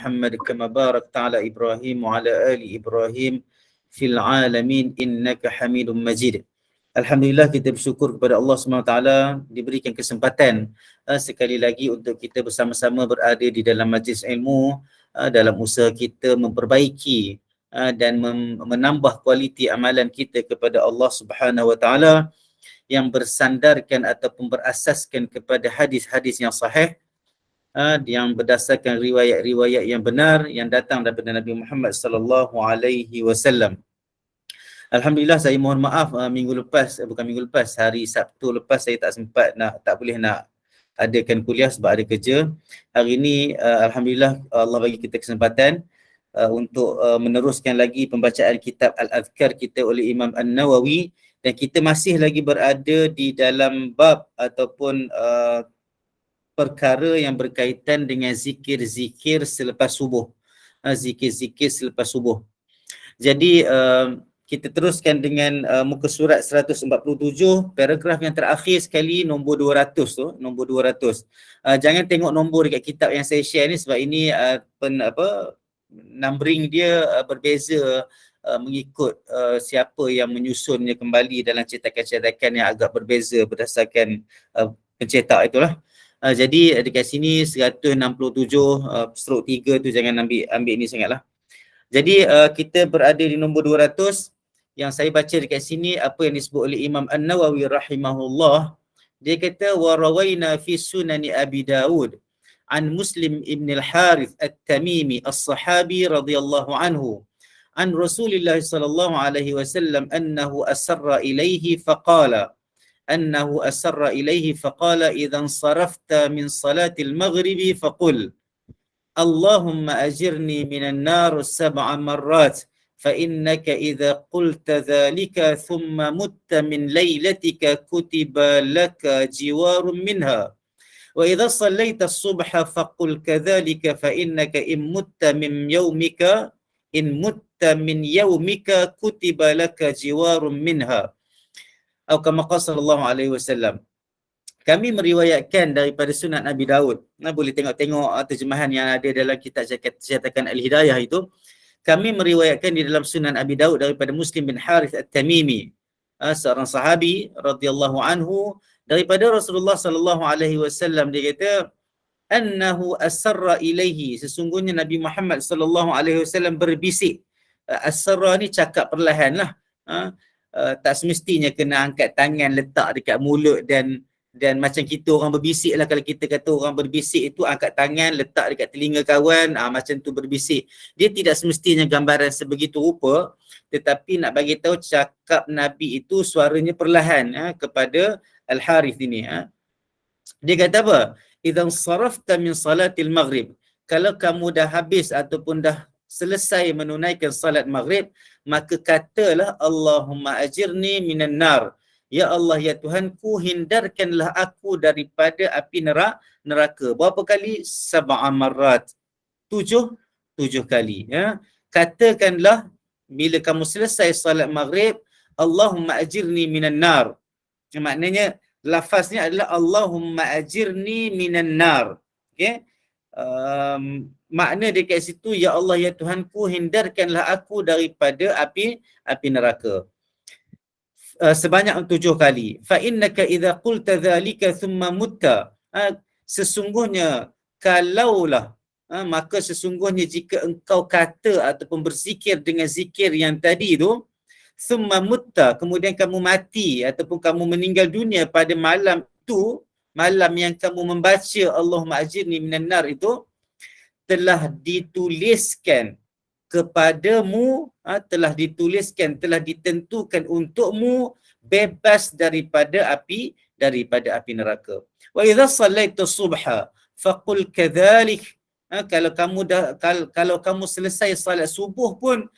Muhammad kama barakta ala Ibrahim wa ala ali Ibrahim fil alamin innaka Hamidum Majid. Alhamdulillah, kita bersyukur kepada Allah SWT diberikan kesempatan sekali lagi untuk kita bersama-sama berada di dalam majlis ilmu dalam usaha kita memperbaiki dan menambah kualiti amalan kita kepada Allah Subhanahu Wa Taala yang bersandarkan ataupun berasaskan kepada hadis-hadis yang sahih, yang berdasarkan riwayat-riwayat yang benar yang datang daripada Nabi Muhammad sallallahu alaihi wasallam. Alhamdulillah, saya mohon maaf hari Sabtu lepas saya tak boleh nak adakan kuliah sebab ada kerja. Hari ini alhamdulillah Allah bagi kita kesempatan untuk meneruskan lagi pembacaan kitab Al-Adhkar kita oleh Imam An-Nawawi, dan kita masih lagi berada di dalam bab ataupun perkara yang berkaitan dengan zikir-zikir selepas subuh. Zikir-zikir selepas subuh. Jadi kita teruskan dengan muka surat 147, paragraf yang terakhir sekali, nombor 200 tu, nombor 200. Jangan tengok nombor dekat kitab yang saya share ni sebab ini numbering dia berbeza mengikut siapa yang menyusunnya kembali dalam cetakan-cetakan yang agak berbeza berdasarkan pencetak itulah. Jadi dekat sini 167/3 tu jangan ambil ni sangatlah. Jadi kita berada di nombor 200. Yang saya baca dekat sini apa yang disebut oleh Imam An-Nawawi rahimahullah. Dia kata wa rawaina fi sunani Abi Daud an Muslim ibn al-Harith at-Tamimi as-sahabi radhiyallahu anhu an Rasulillah sallallahu alaihi wasallam annahu asarra ilaihi faqala idza sarafta min salatil maghribi faqul Allahumma ajirni minan nar 7 marrat fa innaka idza qulta dhalika thumma mutta min laylatika kutiba laka jiwarun minha wa idza sallaita as-subha faqul kadhalika fa innaka in mutta min yawmika kutiba laka jiwarun minha. Atau kama qala sallallahu alaihi wasallam. Kami meriwayatkan daripada Sunan Abi Daud. Boleh tengok-tengok terjemahan yang ada dalam kitab cetakan Al-Hidayah itu. Kami meriwayatkan di dalam Sunan Abi Daud daripada Muslim bin Harith At-Tamimi, seorang sahabi radhiyallahu anhu, daripada Rasulullah sallallahu alaihi wasallam. Dia kata annahu asarra ilaihi, sesungguhnya Nabi Muhammad sallallahu alaihi wasallam berbisik. Asarra ni cakap perlahan lah. Tak semestinya kena angkat tangan letak dekat mulut dan macam kita orang berbisik lah. Kalau kita kata orang berbisik itu angkat tangan letak dekat telinga kawan, macam tu berbisik. Dia tidak semestinya gambaran sebegitu rupa, tetapi nak bagi tahu cakap Nabi itu suaranya perlahan kepada Al-Harith ini. Dia kata apa? Idzan sarafta min salatil maghrib, kalau kamu dah habis ataupun dah selesai menunaikan salat maghrib, maka katalah Allahumma ajirni minan nar. Ya Allah, ya Tuhanku, hindarkanlah aku daripada api neraka. Berapa kali? 7 marrat. 7 kali. Katakanlah bila kamu selesai salat maghrib, Allahumma ajirni minan nar. Maknanya lafaznya adalah Allahumma ajirni minan nar. Okey. Makna dekat situ, ya Allah, ya Tuhanku, hindarkanlah aku daripada api neraka. Sebanyak 7 kali. Fa innaka idza qulta dhalika thumma mutta, sesungguhnya kalaulah, maka sesungguhnya jika engkau kata ataupun berzikir dengan zikir yang tadi tu, thumma mutta, kemudian kamu mati ataupun kamu meninggal dunia pada malam itu, malam yang kamu membaca Allahumma ajirni minan nar itu, telah dituliskan kepadamu, telah ditentukan untukmu bebas daripada api neraka. Wa idza sallaita subha faqul kadzalik, kalau kamu selesai salat subuh pun,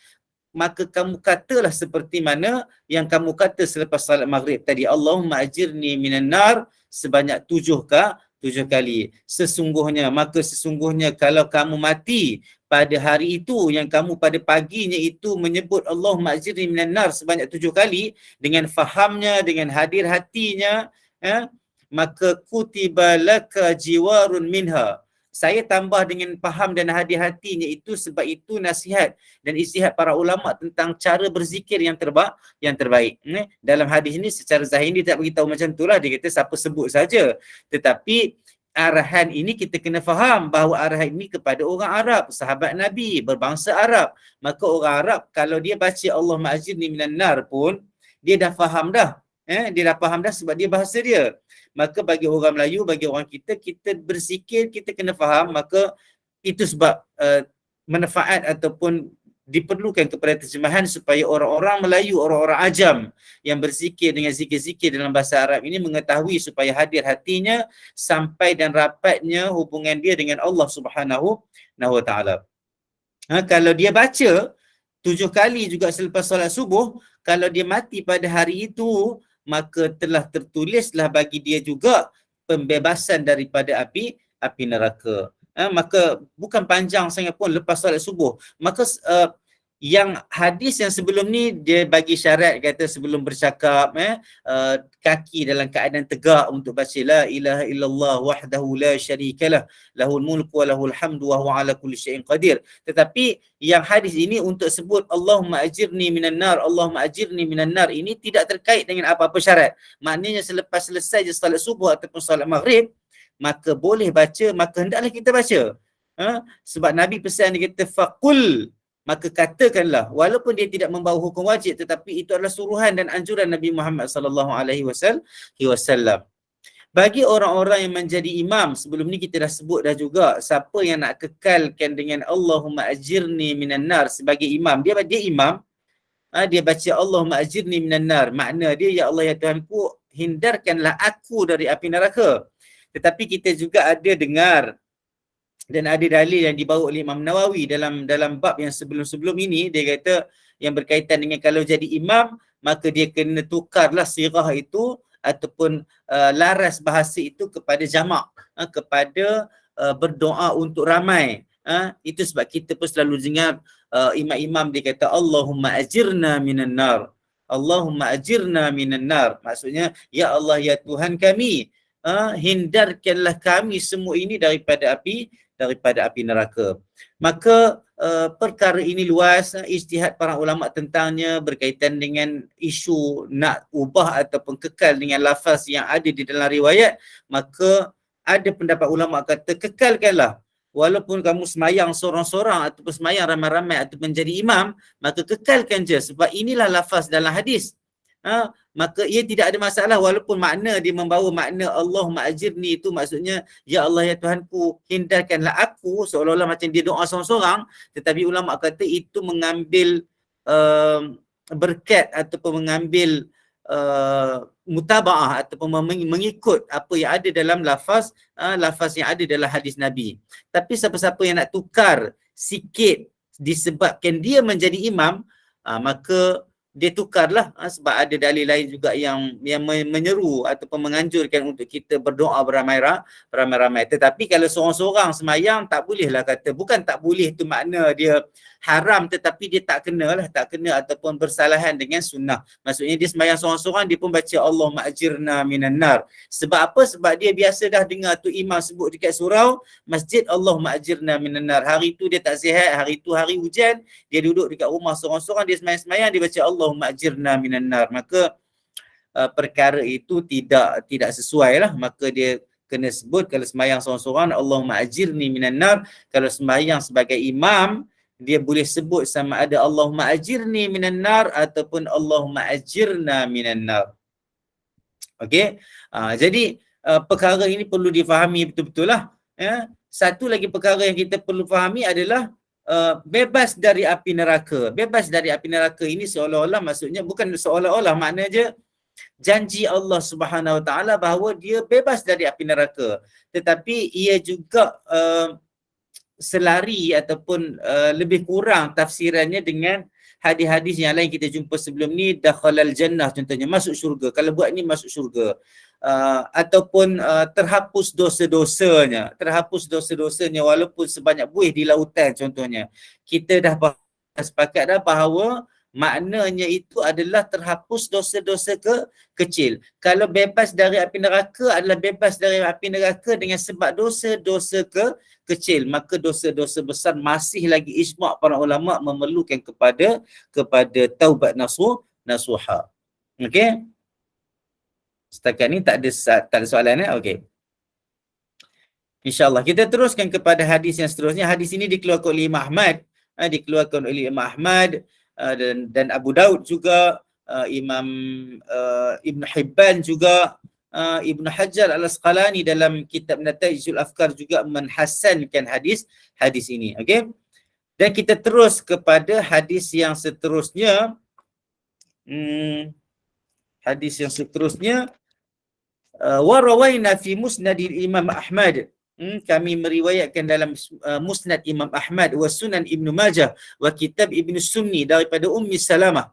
maka kamu katalah seperti mana yang kamu kata selepas salat maghrib tadi, Allahumma ajirni minan nar sebanyak 7 kali. Sesungguhnya kalau kamu mati pada hari itu, yang kamu pada paginya itu menyebut Allahumma ajirni minan nar sebanyak 7 kali dengan fahamnya, dengan hadir hatinya, maka kutiba laka jiwarun minha, Saya tambah dengan faham dan hati-hatinya itu sebab itu nasihat dan ijtihad para ulama tentang cara berzikir yang terbaik. Dalam hadis ini secara zahir dia tak beritahu macam itulah, dia kata siapa sebut saja. Tetapi arahan ini kita kena faham bahawa arahan ini kepada orang Arab, sahabat Nabi, berbangsa Arab. Maka orang Arab kalau dia baca Allahumma ajirni minan nar pun dia dah faham dah. Dia dah faham dah sebab dia bahasa dia. Maka bagi orang Melayu, bagi orang kita, kita berzikir, kita kena faham. Maka itu sebab manfaat ataupun diperlukan kepada terjemahan supaya orang-orang Melayu, orang-orang ajam yang berzikir dengan zikir-zikir dalam bahasa Arab ini mengetahui supaya hadir hatinya sampai dan rapatnya hubungan dia dengan Allah Subhanahu wa taala. Kalau dia baca 7 kali juga selepas solat subuh, kalau dia mati pada hari itu, maka telah tertulislah bagi dia juga pembebasan daripada api neraka. Maka bukan panjang sangat pun lepas solat subuh. Maka yang hadis yang sebelum ni dia bagi syarat, kata sebelum bercakap kaki dalam keadaan tegak untuk baca la ilaha illallah wahdahu la syarikalah lahul mulku wa lahul hamdu wa huwa ala kulli syai'in qadir. Tetapi yang hadis ini untuk sebut Allahumma ajirni minan nar, Allahumma ajirni minan nar, ini tidak terkait dengan apa-apa syarat. Maknanya selepas selesai je solat subuh ataupun solat maghrib, maka boleh baca, maka hendaklah kita baca. Sebab Nabi pesan, dia kata faqul, maka katakanlah, walaupun dia tidak membawa hukum wajib, tetapi itu adalah suruhan dan anjuran Nabi Muhammad sallallahu alaihi wasallam. Bagi orang-orang yang menjadi imam, sebelum ni kita dah sebut dah juga, siapa yang nak kekalkan dengan Allahumma ajirni minan nar sebagai imam, dia imam, dia baca Allahumma ajirni minan nar, makna dia, ya Allah ya Tuhanku, hindarkanlah aku dari api neraka. Tetapi kita juga ada dengar dan ada dalil yang dibawa oleh Imam Nawawi dalam bab yang sebelum-sebelum ini, dia kata yang berkaitan dengan kalau jadi imam, maka dia kena tukarlah sirah itu ataupun laras bahasa itu kepada jamak, kepada berdoa untuk ramai. Itu sebab kita pun selalu dengar imam-imam dia kata Allahumma ajirna minan nar, Allahumma ajirna minan nar, maksudnya ya Allah ya Tuhan kami, hindarkanlah kami semua ini daripada api neraka. Maka perkara ini luas, ijtihad para ulama tentangnya berkaitan dengan isu nak ubah ataupun kekal dengan lafaz yang ada di dalam riwayat. Maka ada pendapat ulama kata kekalkanlah, walaupun kamu semayang seorang-seorang ataupun semayang ramai-ramai ataupun menjadi imam, maka kekalkan je sebab inilah lafaz dalam hadis. Maka ia tidak ada masalah walaupun makna dia membawa makna Allahumma ajirni, itu maksudnya ya Allah ya Tuhanku, hindarkanlah aku, seolah-olah macam dia doa seorang-seorang. Tetapi ulama kata itu mengambil berkat ataupun mengambil mutabaah ataupun mengikut apa yang ada dalam lafaz yang ada dalam hadis Nabi. Tapi siapa-siapa yang nak tukar sikit disebabkan dia menjadi imam, maka dia tukarlah, sebab ada dalil lain juga yang menyeru ataupun menganjurkan untuk kita berdoa beramai-ramai. Tetapi kalau seorang-seorang semayang, tak bolehlah kata, bukan tak boleh tu makna dia haram, tetapi dia tak kena ataupun bersalahan dengan sunnah. Maksudnya dia semayang seorang-seorang, dia pun baca Allahumma ajirna minan nar. Sebab apa? Sebab dia biasa dah dengar tu imam sebut dekat surau masjid Allahumma ajirna minan nar. Hari tu dia tak sihat, hari tu hari hujan, dia duduk dekat rumah seorang-seorang, dia semayang-semayang, dia baca Allahumma ajirna minan nar. Maka perkara itu tidak sesuai lah. Maka dia kena sebut kalau semayang seorang-seorang Allahumma ajirni minan nar. Kalau semayang sebagai imam, dia boleh sebut sama ada Allahumma ajirni minan nar ataupun Allahumma ajirna minan nar. Okey. Jadi perkara ini perlu difahami betul-betul lah. Satu lagi perkara yang kita perlu fahami adalah bebas dari api neraka. Bebas dari api neraka ini seolah-olah, maksudnya bukan seolah-olah, maknanya janji Allah Subhanahu Wa Taala bahawa dia bebas dari api neraka. Tetapi ia juga selari ataupun lebih kurang tafsirannya dengan hadis-hadis yang lain kita jumpa sebelum ni, dakhalal jannah contohnya, masuk syurga. Kalau buat ni masuk syurga. Ataupun terhapus dosa-dosanya walaupun sebanyak buih di lautan contohnya. Kita dah sepakat dah bahawa maknanya itu adalah terhapus dosa-dosa kecil. Kalau bebas dari api neraka adalah bebas dari api neraka dengan sebab dosa-dosa kecil, maka dosa-dosa besar masih lagi ijma' para ulama memerlukan kepada taubat nasuha. Okey? Setakat ni tak ada soalan okey. InsyaAllah. Kita teruskan kepada hadis yang seterusnya. Hadis ini dikeluarkan oleh Imam Ahmad. Dikeluarkan oleh Imam Ahmad dan Abu Daud juga, Imam Ibn Hibban juga, Ibn Hajar Al-Asqalani dalam kitab Nataijul Afkar juga menhasankan hadis ini. Okay? Dan kita terus kepada hadis yang seterusnya. Hadis yang seterusnya. Warawaina fi musnadil Imam Ahmad. Kami meriwayatkan dalam musnad Imam Ahmad wa Sunan Ibnu Majah wa kitab Ibnu Sunni daripada Ummi Salamah.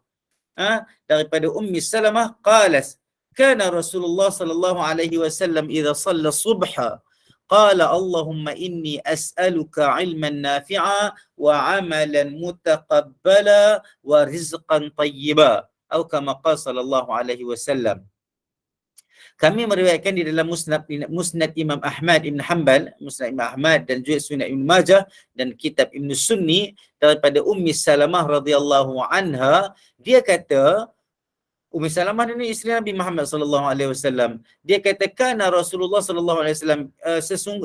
Daripada Ummi Salamah qalas kana Rasulullah sallallahu alaihi wasallam idza shalla subha qala Allahumma inni as'aluka 'ilman nafi'a wa 'amalan mutaqabbala wa rizqan tayyiba atau kama qala sallallahu alaihi wasallam. Kami meriwayatkan di dalam musnad Imam Ahmad Ibn Hanbal, musnad Imam Ahmad dan juga Sunan Ibn Majah dan kitab Ibn Sunni daripada Ummi Salamah radhiyallahu anha, dia kata, Ummi Salamah ini isteri Nabi Muhammad sallallahu alaihi wasallam. Dia katakan Rasulullah sallallahu alaihi wasallam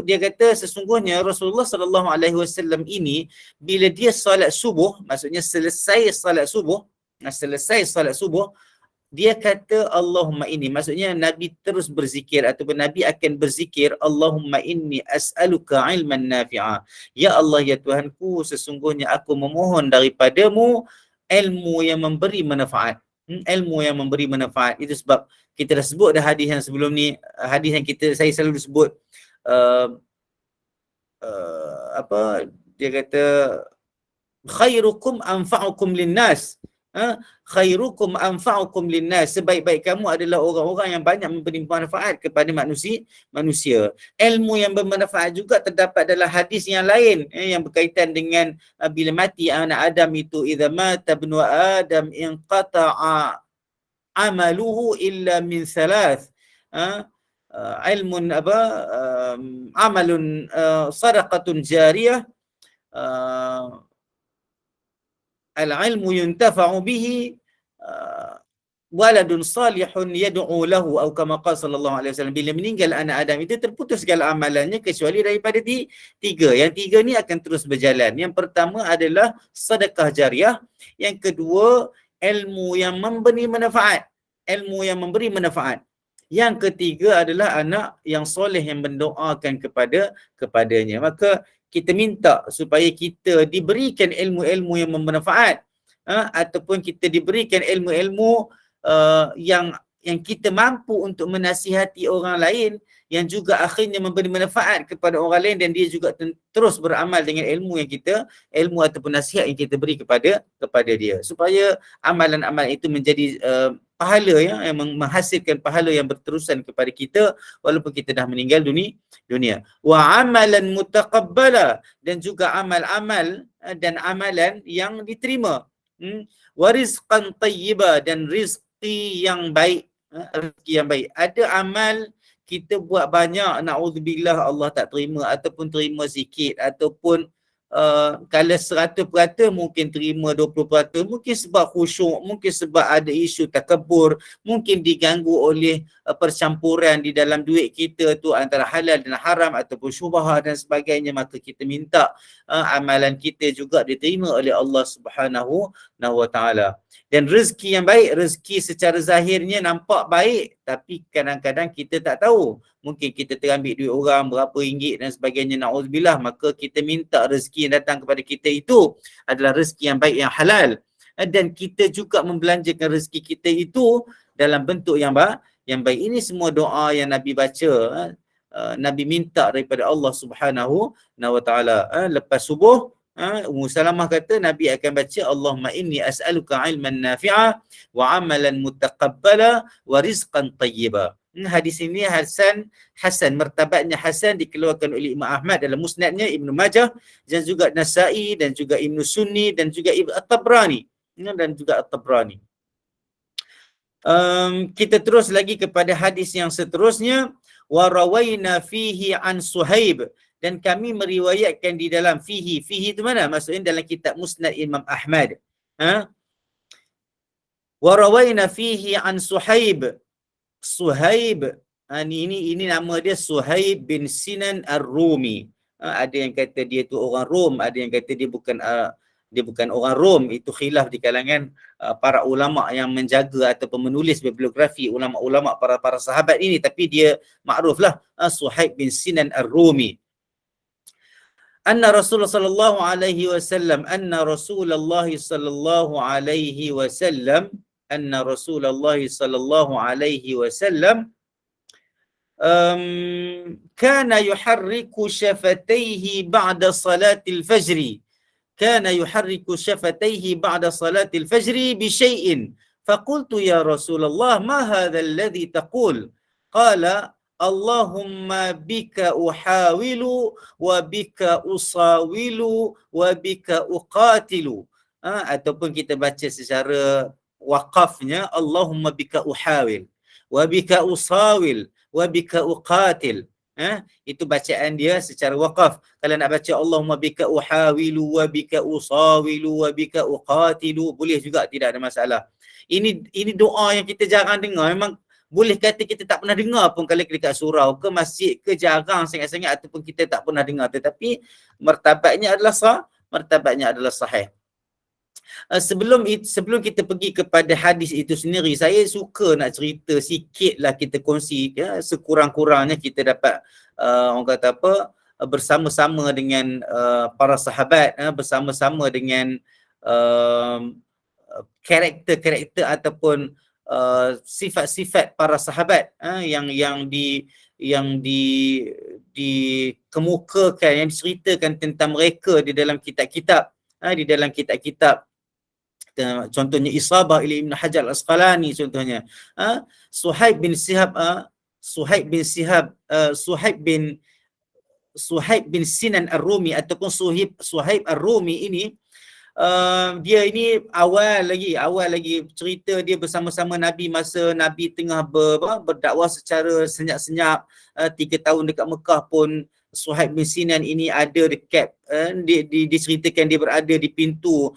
dia kata sesungguhnya Rasulullah sallallahu alaihi wasallam ini bila dia solat subuh, maksudnya selesai solat subuh, dia kata Allahumma inni, maksudnya Nabi terus berzikir ataupun Nabi akan berzikir Allahumma inni as'aluka ilman nafi'a. Ya Allah, ya Tuhanku, sesungguhnya aku memohon daripadamu ilmu yang memberi manfaat. Ilmu yang memberi manfaat. Itu sebab kita dah sebut dah hadis yang sebelum ni, hadis yang saya selalu sebut dia kata khairukum anfa'ukum linnas. Khairukum anfa'ukum linnas, sebaik-baik kamu adalah orang-orang yang banyak memberi manfaat kepada manusia. Ilmu yang bermanfaat juga terdapat dalam hadis yang lain yang berkaitan dengan bila mati anak Adam itu, idza mata ibnu Adam inqata'a amaluhu illa min thalath. Ilmun amalun sadaqatun jariyah, al-ilmu yuntafa'u bihi, waladun salihun yad'u lahu atau kama qala sallallahu alaihi wasallam. Bila meninggal anak Adam itu terputus segala amalannya kecuali daripada tiga. Yang tiga ni akan terus berjalan. Yang pertama adalah sedekah jariah, yang kedua ilmu yang memberi manfaat, yang ketiga adalah anak yang soleh yang mendoakan kepadanya. Maka kita minta supaya kita diberikan ilmu-ilmu yang bermanfaat, ataupun kita diberikan ilmu-ilmu yang kita mampu untuk menasihati orang lain, yang juga akhirnya memberi manfaat kepada orang lain, dan dia juga terus beramal dengan ilmu ataupun nasihat yang kita beri kepada dia, supaya amalan-amalan itu menjadi pahala yang menghasilkan pahala yang berterusan kepada kita walaupun kita dah meninggal dunia. Wa amalan mutaqabbala, dan juga amal-amal dan amalan yang diterima. Wa rizqan tayyiba, dan rizki yang baik. Ada amal kita buat banyak, na'udzubillah Allah tak terima, ataupun terima sikit, ataupun kalau 100% mungkin terima 20%, mungkin sebab khusyuk, mungkin sebab ada isu takabur, mungkin diganggu oleh percampuran di dalam duit kita tu antara halal dan haram ataupun syubhah dan sebagainya. Maka kita minta amalan kita juga diterima oleh Allah Subhanahu wa taala. Dan rezeki yang baik, rezeki secara zahirnya nampak baik, tapi kadang-kadang kita tak tahu. Mungkin kita terambil duit orang berapa ringgit dan sebagainya, na'udzubillah. Maka kita minta rezeki yang datang kepada kita itu adalah rezeki yang baik, yang halal. Dan kita juga membelanjakan rezeki kita itu dalam bentuk yang baik. Ini semua doa yang Nabi baca. Nabi minta daripada Allah Subhanahu wa taala. Lepas subuh, Ummu Salamah kata Nabi akan baca Allahumma inni as'aluka ilman nafi'a wa amalan mutaqabbala wa rizqan tayyiba. Hadis ini hasan, martabatnya hasan, dikeluarkan oleh Imam Ahmad dalam musnadnya, Ibnu Majah dan juga Nasa'i dan juga Ibnu Sunni dan juga Ibnu At-Tabrani. dan juga At-Tabrani. Kita terus lagi kepada hadis yang seterusnya, wa rawaina fihi an Suhaib, dan kami meriwayatkan di dalam fihi itu mana? Maksudnya dalam kitab Musnad Imam Ahmad. Wa rawaina fihi an Suhaib. Ini nama dia Suhaib bin Sinan Ar-Rumi. Ada yang kata dia tu orang Rom, ada yang kata dia bukan orang Rom. Itu khilaf di kalangan para ulama yang menjaga ataupun menulis biografi ulama-ulama para sahabat ini, tapi dia makruflah Suhaib bin Sinan Ar-Rumi. Anna Rasulullah sallallahu alaihi wasallam kana yuharriku shafatayhi ba'da salatil fajri. كان يحرك شفتيه بعد صلاة الفجر بشيء فقلت يا رسول الله ما هذا الذي تقول؟ قال اللهم بك أحاول وبك أصاول وبك أقاتل. Ataupun kita baca secara waqafnya, Allahumma bika uhawil wa bika usawil wa bika uqatil. Itu bacaan dia secara waqaf. Kalau nak baca Allahumma bika uhawilu wa bika usawilu wa bika uqatilu, boleh juga, tidak ada masalah. Ini doa yang kita jarang dengar. Memang boleh kata kita tak pernah dengar pun kalau dekat surau ke masjid ke, jarang sangat-sangat, ataupun kita tak pernah dengar. Tetapi martabatnya adalah sahih. Sebelum kita pergi kepada hadis itu sendiri, saya suka nak cerita sikit lah, kita kongsi sekurang-kurangnya kita dapat orang kata apa, bersama-sama dengan para sahabat, bersama-sama dengan karakter-karakter ataupun sifat-sifat para sahabat yang dikemukakan, yang diceritakan tentang mereka di dalam kitab-kitab, contohnya Isabah ila Ibn Hajar Al-Asqalani contohnya. Suhaib bin Sinan Ar-Rumi ataupun Suhaib Ar-Rumi ini, dia ini awal lagi cerita dia bersama-sama Nabi masa Nabi tengah berdakwah secara senyap-senyap. 3 tahun dekat Mekah pun Suhaib bin Sinan ini ada dekat, diceritakan dia berada di pintu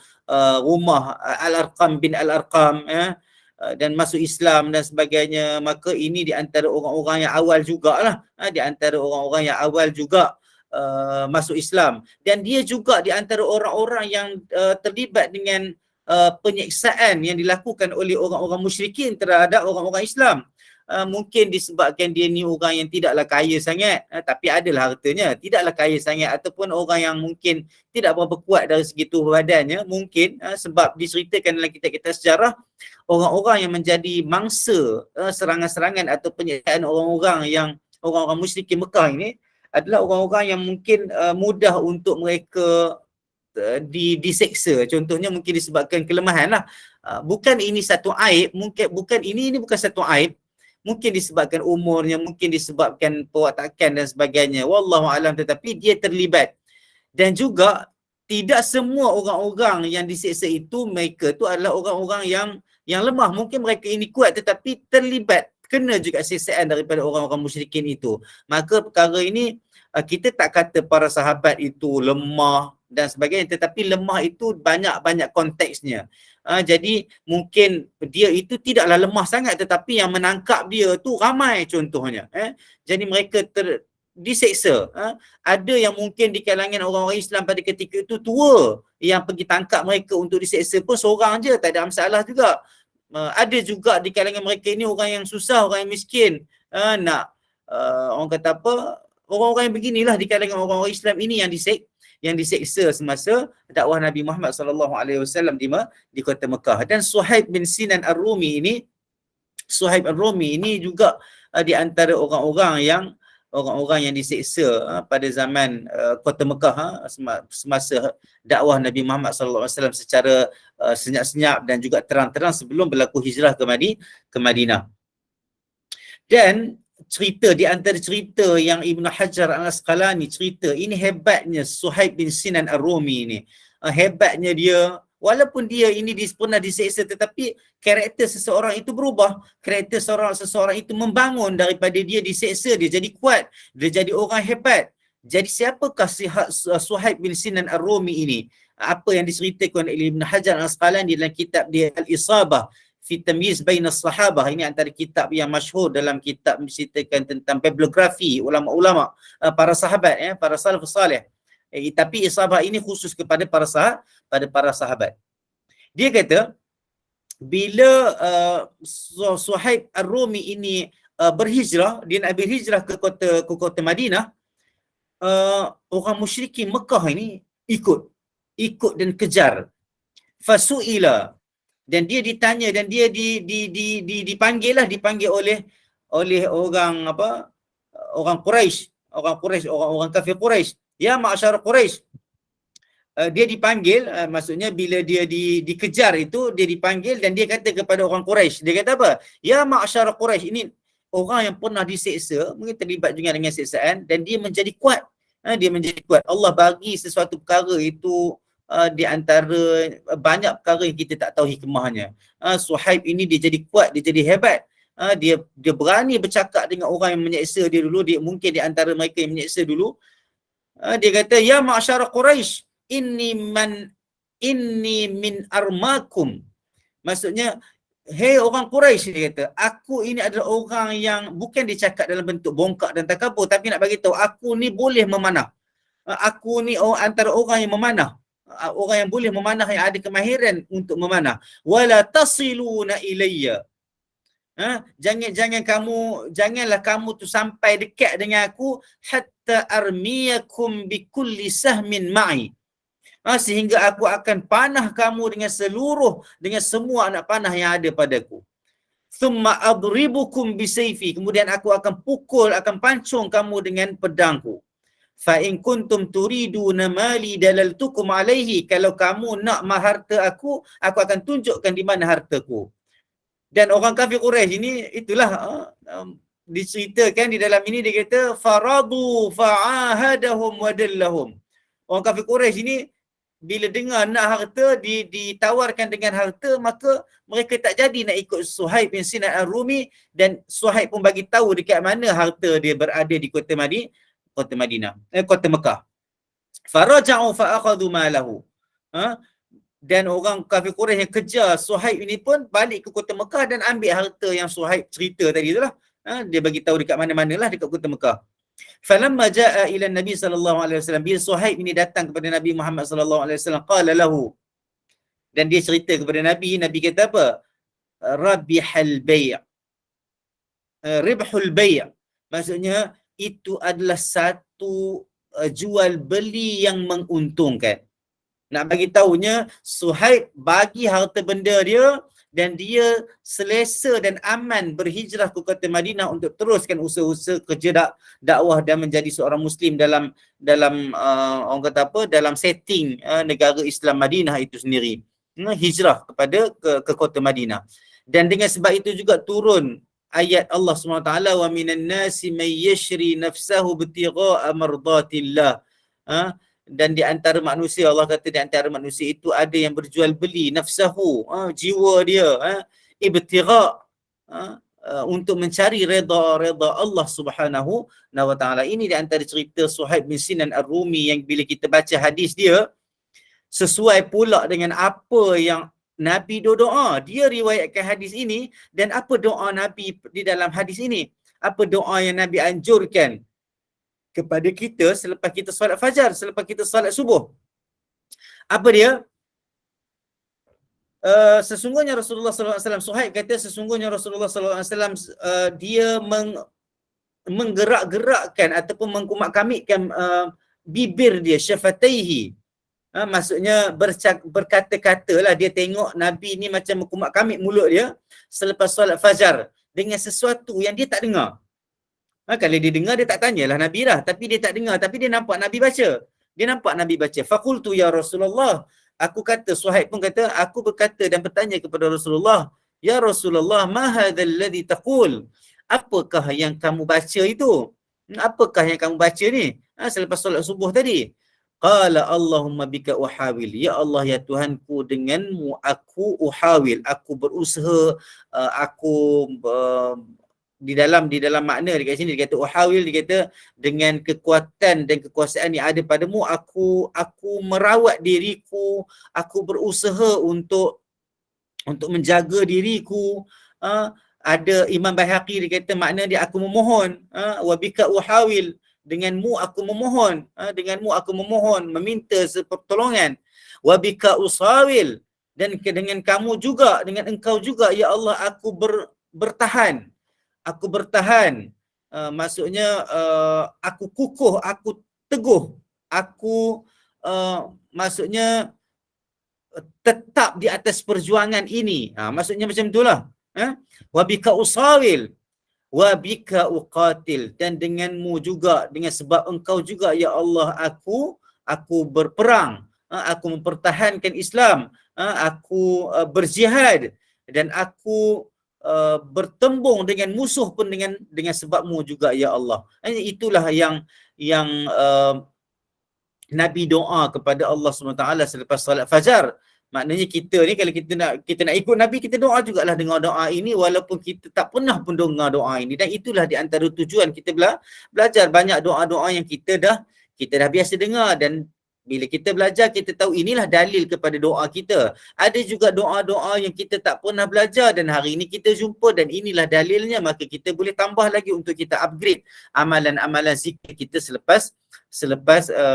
rumah Al-Arqam bin Al-Arqam, dan masuk Islam dan sebagainya. Maka ini di antara orang-orang yang awal jugalah, masuk Islam. Dan dia juga di antara orang-orang yang terlibat dengan penyiksaan yang dilakukan oleh orang-orang musyrikin terhadap orang-orang Islam. Mungkin disebabkan dia ni orang yang tidaklah kaya sangat, tapi adalah hartanya, tidaklah kaya sangat, ataupun orang yang mungkin tidak berapa kuat dari segi tubuh badannya, mungkin sebab diceritakan dalam kitab-kitab sejarah, orang-orang yang menjadi mangsa serangan-serangan atau penyiksaan orang-orang musyrikin Mekah ini adalah orang-orang yang mungkin mudah untuk mereka diseksa. Contohnya mungkin disebabkan kelemahan lah. Bukan ini satu aib, ini bukan satu aib. Mungkin disebabkan umurnya, mungkin disebabkan perwatakan dan sebagainya. Wallahu alam, tetapi dia terlibat. Dan juga tidak semua orang-orang yang diseksa itu, mereka tu adalah orang-orang yang lemah. Mungkin mereka ini kuat tetapi terlibat, kena juga siksaan daripada orang-orang musyrikin itu. Maka perkara ini kita tak kata para sahabat itu lemah dan sebagainya, tetapi lemah itu banyak-banyak konteksnya. Jadi mungkin dia itu tidaklah lemah sangat, tetapi yang menangkap dia tu ramai contohnya. Jadi mereka diseksa. Ada yang mungkin di kalangan orang-orang Islam pada ketika itu tua, yang pergi tangkap mereka untuk diseksa pun seorang je, tak ada masalah juga. Ada juga di kalangan mereka ini orang yang susah, orang yang miskin, orang kata apa, orang-orang yang beginilah di kalangan orang-orang Islam ini yang diseksa semasa dakwah Nabi Muhammad sallallahu alaihi wasallam di kota Mekah. Dan Suhaib bin Sinan Ar-Rumi ini juga di antara orang-orang yang diseksa pada zaman kota Mekah semasa dakwah Nabi Muhammad sallallahu alaihi wasallam secara senyap-senyap dan juga terang-terang sebelum berlaku hijrah ke Madinah. Dan di antara cerita yang Ibn Hajar Al-Asqalani cerita, ini hebatnya Suhaib bin Sinan Ar-Rumi ini. Hebatnya dia, Walaupun dia ini pernah diseksa, tetapi karakter seseorang itu berubah. Karakter seseorang itu membangun daripada dia diseksa, dia jadi kuat, dia jadi orang hebat. Jadi siapakah Suhaib bin Sinan Ar-Rumi ini? Apa yang diceritakan oleh Ibn Hajar Al-Asqalani dalam kitab dia Al-Isabah fi Tamyiz Bain As-Sahabah. Ini antara kitab yang masyhur dalam kitab menceritakan tentang bibliografi ulama-ulama para sahabat, para salafus salih. Tapi Isabah ini khusus kepada para sahabat. Dia kata bila Suhaib Ar-Rumi ini berhijrah, dia nak berhijrah ke kota Madinah, orang musyrikin Mekah ini ikut dan kejar. Fasuila, dan dia ditanya dan dia dipanggil oleh orang Quraisy, orang kafir Quraisy. Ya ma'asyar Quraisy. Dia dipanggil, maksudnya bila dia dikejar itu, dia dipanggil dan dia kata kepada orang Quraisy. Dia kata apa? Ya ma'asyar Quraisy. Ini orang yang pernah diseksa, mungkin terlibat juga dengan seksaan, dan dia menjadi kuat. Dia menjadi kuat. Allah bagi sesuatu perkara itu di antara banyak perkara yang kita tak tahu hikmahnya. Suhaib ini dia jadi kuat, dia jadi hebat. Dia berani bercakap dengan orang yang menyeksa dia dulu. Mungkin di antara mereka yang menyeksa dulu. Dia kata, ya ma'asyara Quraisy, inni min armakum. Maksudnya, hei orang Quraisy, dia kata, aku ini adalah orang yang bukan dicakap dalam bentuk bongkak dan takabur, tapi nak bagi tahu aku ni boleh memanah. Aku ni antara orang yang memanah. Orang yang boleh memanah, yang ada kemahiran untuk memanah. Wala tasiluna ilayya. Janganlah kamu tu sampai dekat dengan aku hatta armiyakum bikulli sahmin ma'i. Sehingga aku akan panah kamu dengan semua anak panah yang ada padaku. Thumma adribukum bisayfi. Kemudian aku akan pancung kamu dengan pedangku. Fa in kuntum turiduna mali dalaltukum alaihi. Kalau kamu nak harta aku akan tunjukkan di mana hartaku. Dan orang kafir Quraisy ini, itulah diceritakan di dalam ini, dia kata faradu fa'ahadahum wadallahum. Orang kafir Quraisy ini bila dengar nak harta, ditawarkan dengan harta, maka mereka tak jadi nak ikut Suhaib bin Sinan Ar-Rumi, dan Suhaib pun bagi tahu dekat mana harta dia berada di kota Mekah. Faraja'u fa'akhadhu malahu. Dan orang kafir Quraisy yang kejar Suhaib ini pun balik ke kota Mekah dan ambil harta yang Suhaib cerita tadi itulah. Dia bagi tahu dekat mana-manalah dekat kota Mekah. Falamma jaa ila Nabi sallallahu alaihi wasallam, bila Suhaib ini datang kepada Nabi Muhammad sallallahu alaihi wasallam, qala lahu, dan dia cerita kepada Nabi kata apa? Rabihal bay'. Ribhul bay'. Maksudnya itu adalah satu jual beli yang menguntungkan. Nak bagi tahunya, Suhaib bagi harta benda dia dan dia selesa dan aman berhijrah ke kota Madinah untuk teruskan usaha-usaha kerja dakwah dan menjadi seorang Muslim dalam orang kata apa, dalam setting negara Islam Madinah itu sendiri. Hijrah ke kota Madinah. Dan dengan sebab itu juga turun ayat Allah SWT, wa minan nasi may yashri nafsahu ibtigha'a mardatillah. Dan di antara manusia, Allah kata di antara manusia itu ada yang berjual beli nafsahu, jiwa dia, ibtigha', untuk mencari reda Allah Subhanahu wa taala. Ini di antara cerita Suhaib bin Sinan Ar-Rumi yang bila kita baca hadis dia, sesuai pula dengan apa yang Nabi doa. Dia riwayatkan hadis ini, dan apa doa Nabi di dalam hadis ini? Apa doa yang Nabi anjurkan kepada kita selepas kita solat fajar, selepas kita solat subuh? Apa dia? Sesungguhnya Rasulullah SAW, Suhaib kata sesungguhnya Rasulullah SAW dia menggerak-gerakkan ataupun mengkumak-kamikkan bibir dia, syafataihi. Maksudnya berkata-kata lah, dia tengok Nabi ni macam mengkumak-kamik mulut dia selepas solat fajar dengan sesuatu yang dia tak dengar. Kalau dia dengar, dia tak tanyalah Nabi lah. Tapi dia tak dengar. Tapi dia nampak Nabi baca. Faqultu ya Rasulullah. Aku kata, Suhaib pun kata, aku berkata dan bertanya kepada Rasulullah, ya Rasulullah, ma hadzal ladzi taqul? Apakah yang kamu baca itu? Apakah yang kamu baca ni? Selepas solat subuh tadi. Qala Allahumma bika uhawil. Ya Allah, ya Tuhanku, denganmu aku uhawil. Aku berusaha, aku di dalam makna dekat sini dia kata uhawil, dia kata dengan kekuatan dan kekuasaan yang ada padamu, aku merawat diriku, aku berusaha untuk menjaga diriku. Ada Imam Baihaqi dia kata makna dia aku memohon, wa bika uhawil, denganmu aku memohon, denganmu aku memohon, meminta pertolongan. Wa bika usawil, dan dengan kamu juga, dengan engkau juga ya Allah aku bertahan. Aku bertahan. Maksudnya aku kukuh, aku teguh, aku maksudnya tetap di atas perjuangan ini. Maksudnya macam itulah. Wa bika usawil wa bika uqatil, dan denganmu juga, dengan sebab engkau juga ya Allah aku berperang, aku mempertahankan Islam, aku berjihad, dan aku bertembung dengan musuh pun dengan sebabmu juga ya Allah. Itulah yang Nabi doa kepada Allah SWT selepas salat fajar. Maknanya kita ni kalau kita nak ikut Nabi, kita doa jugalah dengar doa ini walaupun kita tak pernah pun dengar doa ini. Dan itulah di antara tujuan kita belajar banyak doa-doa yang kita dah biasa dengar, dan bila kita belajar kita tahu inilah dalil kepada doa kita. Ada juga doa-doa yang kita tak pernah belajar dan hari ini kita jumpa dan inilah dalilnya, maka kita boleh tambah lagi untuk kita upgrade amalan-amalan zikir kita selepas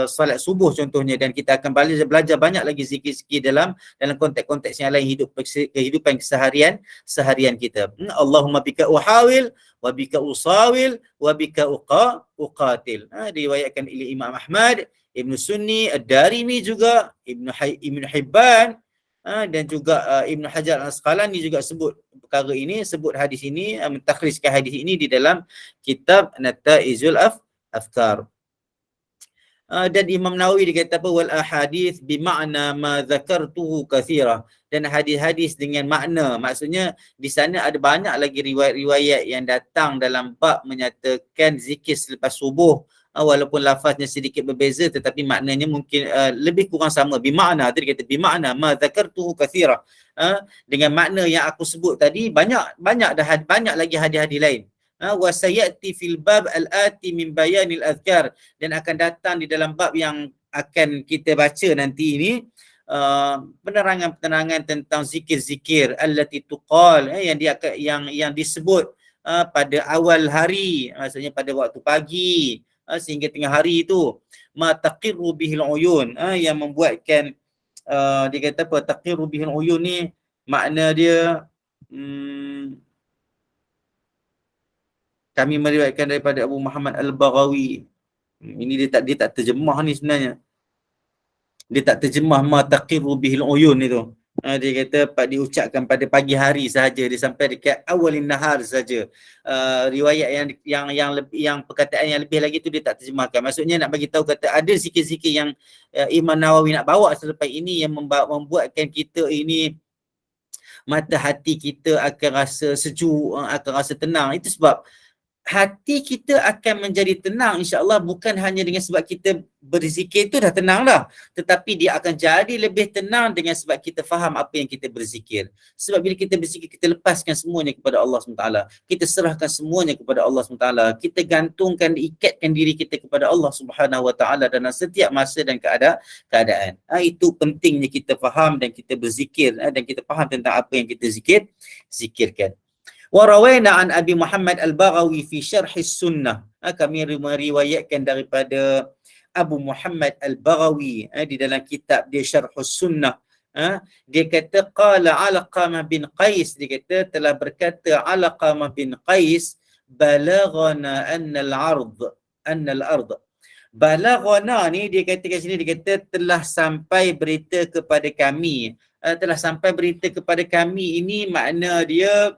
solat subuh contohnya, dan kita akan belajar banyak lagi zikir-zikir dalam konteks-konteks yang lain, kehidupan seharian kita. Allahumma bika uhawil wa bika usawil wa bika uqatil. Diriwayatkan oleh Imam Ahmad, Ibn Sunni, Ad-Darimi juga, Ibn Hibban, dan juga Ibn Hajar Al-Asqalani juga sebut perkara ini, sebut hadis ini, mentakhrijkan hadis ini di dalam kitab Nata'izul Afkar. Dan Imam Nawawi dia kata apa, wal ahadith bima'na ma dzakartuhu katsira, dan hadis-hadis dengan makna, maksudnya di sana ada banyak lagi riwayat-riwayat yang datang dalam bab menyatakan zikir selepas subuh, walaupun lafaznya sedikit berbeza tetapi maknanya mungkin lebih kurang sama. Bima'na, dia kata bima'na ma dzakartuhu katsira, dengan makna yang aku sebut tadi, banyak lagi hadis-hadis lain. Wa sayati fil bab al-ati min bayanil azkar, dan akan datang di dalam bab yang akan kita baca nanti ini, penerangan-penerangan tentang zikir-zikir allati tuqal, yang disebut pada awal hari, maksudnya pada waktu pagi sehingga tengah hari itu. Ma taqirru bihil uyun, yang membuatkan dia kata apa, taqirru bihil uyun ni makna dia kami meriwayatkan daripada Abu Muhammad Al-Baghawi. Ini dia tak terjemah ni sebenarnya. Dia tak terjemah ma taqiru bihil uyun itu. Dia kata diucapkan pada pagi hari sahaja, dia sampai dekat awalin nahar saja. Riwayat yang perkataan yang lebih lagi tu dia tak terjemahkan. Maksudnya nak bagi tahu kata ada zikir-zikir yang Imam Nawawi nak bawa selepas ini yang membuatkan kita ini mata hati kita akan rasa sejuk, akan rasa tenang. Itu sebab hati kita akan menjadi tenang insya-Allah bukan hanya dengan sebab kita berzikir tu dah tenang dah, tetapi dia akan jadi lebih tenang dengan sebab kita faham apa yang kita berzikir. Sebab bila kita berzikir, kita lepaskan semuanya kepada Allah SWT. Kita serahkan semuanya kepada Allah SWT. Kita gantungkan, ikatkan diri kita kepada Allah SWT dalam setiap masa dan keadaan. Itu pentingnya kita faham dan kita berzikir, dan kita faham tentang apa yang kita zikirkan. Wa rawaina an Abi Muhammad Al-Baghawi fi Syarh Sunnah. Kami meriwayatkan daripada Abu Muhammad Al-Baghawi di dalam kitab dia Syarh Sunnah. Dia kata qala Alqamah bin Qais, dia kata telah berkata Alqamah bin Qais, balaghana anna al-ard. Balaghana ni dia kata kat sini, dia kata telah sampai berita kepada kami. Telah sampai berita kepada kami ini makna dia,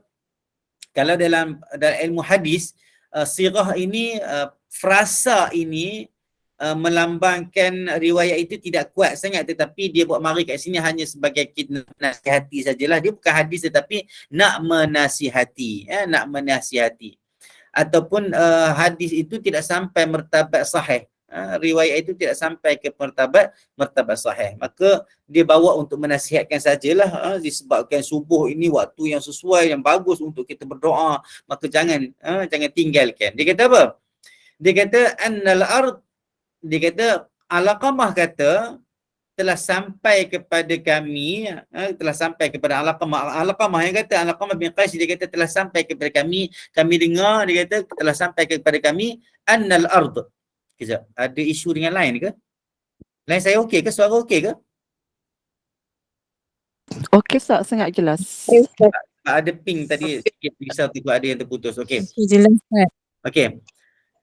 kalau dalam ilmu hadis, sirah ini, frasa ini melambangkan riwayat itu tidak kuat sangat, tetapi dia buat mari kat sini hanya sebagai nasihati sajalah. Dia bukan hadis tetapi nak menasihati, nak menasihati. Ataupun hadis itu tidak sampai martabat sahih. riwayat itu tidak sampai ke martabat sahih. Maka dia bawa untuk menasihatkan sajalah, disebabkan subuh ini waktu yang sesuai, yang bagus untuk kita berdoa, maka jangan tinggalkan. Dia kata apa? Dia kata annal ard, dia kata Alaqamah kata telah sampai kepada kami, telah sampai kepada Alaqamah yang kata, Alaqamah bin Qais, dia kata telah sampai kepada kami dengar, dia kata telah sampai kepada kami annal ard. Kejap, ada isu dengan line ke? Line saya okey ke? Suara okey ke? Okey Ustaz, sangat jelas. Ada ping tadi sikit risau tiba ada yang terputus. Okey. Jelas Ustaz. Okey.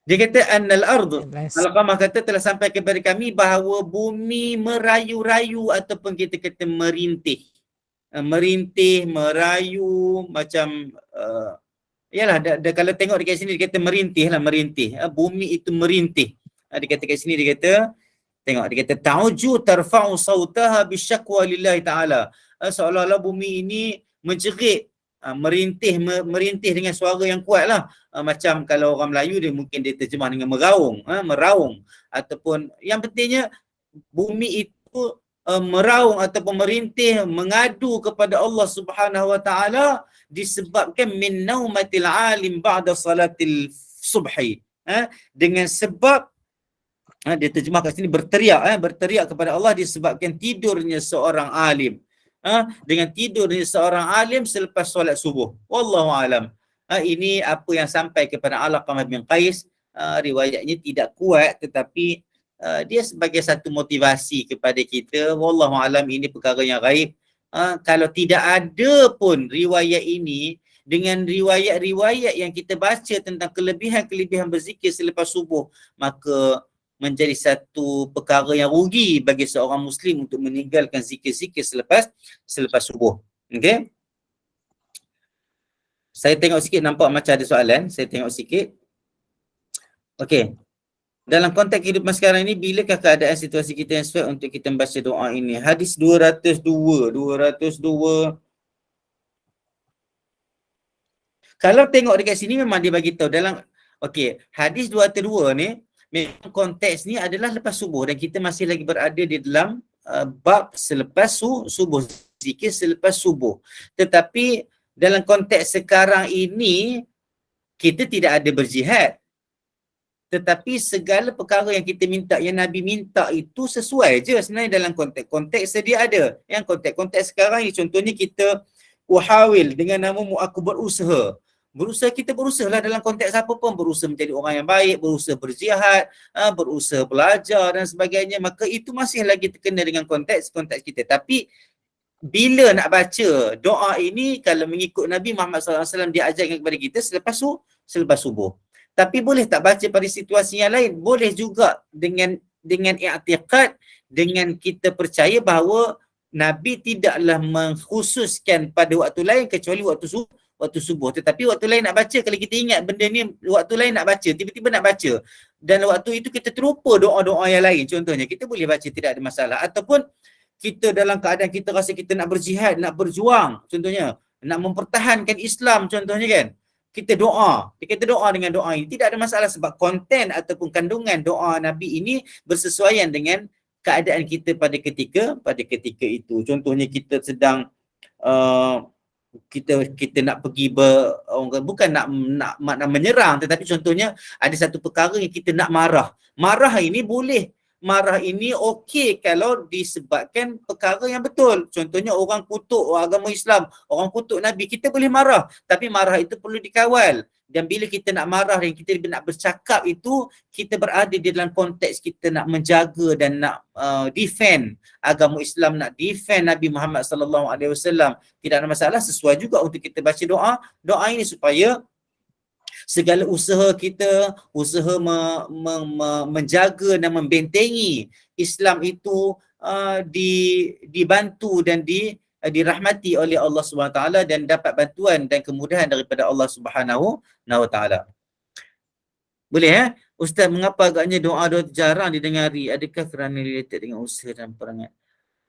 Dia kata annal ard, Jelas. Alqamah kata telah sampai kepada kami bahawa bumi merayu-rayu ataupun kita kata merintih. Merayu macam yalah, kalau tengok dekat sini dia kata merintih lah, merintih. Bumi itu merintih. Dia kata kat sini, dia kata tengok, dia kata ta'uju tarfa'u sautaha bisyakwa lillahi ta'ala. Seolah-olah bumi ini menjerit, merintih dengan suara yang kuat lah. Macam kalau orang Melayu dia mungkin dia terjemah dengan meraung. Ataupun yang pentingnya bumi itu meraung ataupun merintih, mengadu kepada Allah Subhanahu wa taala disebabkan min naumatil alim ba'da salatil subhi. Dengan sebab dia terjemah kat sini berteriak kepada Allah disebabkan tidurnya seorang alim. Dengan tidurnya seorang alim selepas solat subuh. Wallahu alam. Ini apa yang sampai kepada Alaqamah bin Qais. Riwayatnya tidak kuat, tetapi dia sebagai satu motivasi kepada kita. Wallahu alam, ini perkara yang ghaib. Kalau tidak ada pun riwayat ini, dengan riwayat-riwayat yang kita baca tentang kelebihan-kelebihan berzikir selepas subuh, maka menjadi satu perkara yang rugi bagi seorang Muslim untuk meninggalkan zikir-zikir selepas subuh. Okey? Saya tengok sikit, nampak macam ada soalan. Saya tengok sikit. Okey. Dalam konteks kehidupan sekarang ini, bilakah keadaan situasi kita yang sesuai untuk kita membaca doa ini? Hadis 202. Kalau tengok dekat sini memang dia bagi tahu dalam, okey, hadis 202 ni memang konteks ni adalah lepas subuh dan kita masih lagi berada di dalam bab selepas subuh, zikir selepas subuh. Tetapi dalam konteks sekarang ini kita tidak ada berjihad. Tetapi segala perkara yang kita minta, yang Nabi minta itu sesuai je sebenarnya dalam konteks sedia ada. Yang konteks sekarang ni contohnya kita uhawil dengan namamu aku berusaha. Kita berusaha lah dalam konteks apa pun, berusaha menjadi orang yang baik, berusaha berjihad, berusaha belajar dan sebagainya, maka itu masih lagi terkena dengan konteks kita. Tapi bila nak baca doa ini, kalau mengikut Nabi Muhammad SAW, dia ajarkan kepada kita selepas subuh. Tapi boleh tak baca pada situasi yang lain? Boleh juga dengan i'tiqad, dengan kita percaya bahawa Nabi tidaklah mengkhususkan pada waktu lain kecuali waktu subuh. Tetapi waktu lain nak baca, kalau kita ingat benda ni waktu lain nak baca, tiba-tiba nak baca dan waktu itu kita terlupa doa-doa yang lain, contohnya kita boleh baca, tidak ada masalah. Ataupun kita dalam keadaan kita rasa kita nak berjihad, nak berjuang, contohnya nak mempertahankan Islam, contohnya kan, kita doa dengan doa ini, tidak ada masalah sebab konten ataupun kandungan doa Nabi ini bersesuaian dengan keadaan kita pada ketika itu. Contohnya kita sedang kita nak pergi bukan nak menyerang, tetapi contohnya ada satu perkara yang kita nak marah. Marah ini boleh. Marah ini okey kalau disebabkan perkara yang betul. Contohnya orang kutuk agama Islam, orang kutuk Nabi, kita boleh marah. Tapi marah itu perlu dikawal. Dan bila kita nak marah dan kita nak bercakap itu, kita berada di dalam konteks kita nak menjaga dan nak defend agama Islam, nak defend Nabi Muhammad SAW. Tidak ada masalah, sesuai juga untuk kita baca doa ini supaya segala usaha kita, menjaga dan membentengi Islam itu dibantu dan dirahmati oleh Allah SWT dan dapat bantuan dan kemudahan daripada Allah SWT. Boleh Ustaz, mengapa agaknya doa-doa jarang didengari? Adakah kerana related dengan usaha dan perangai?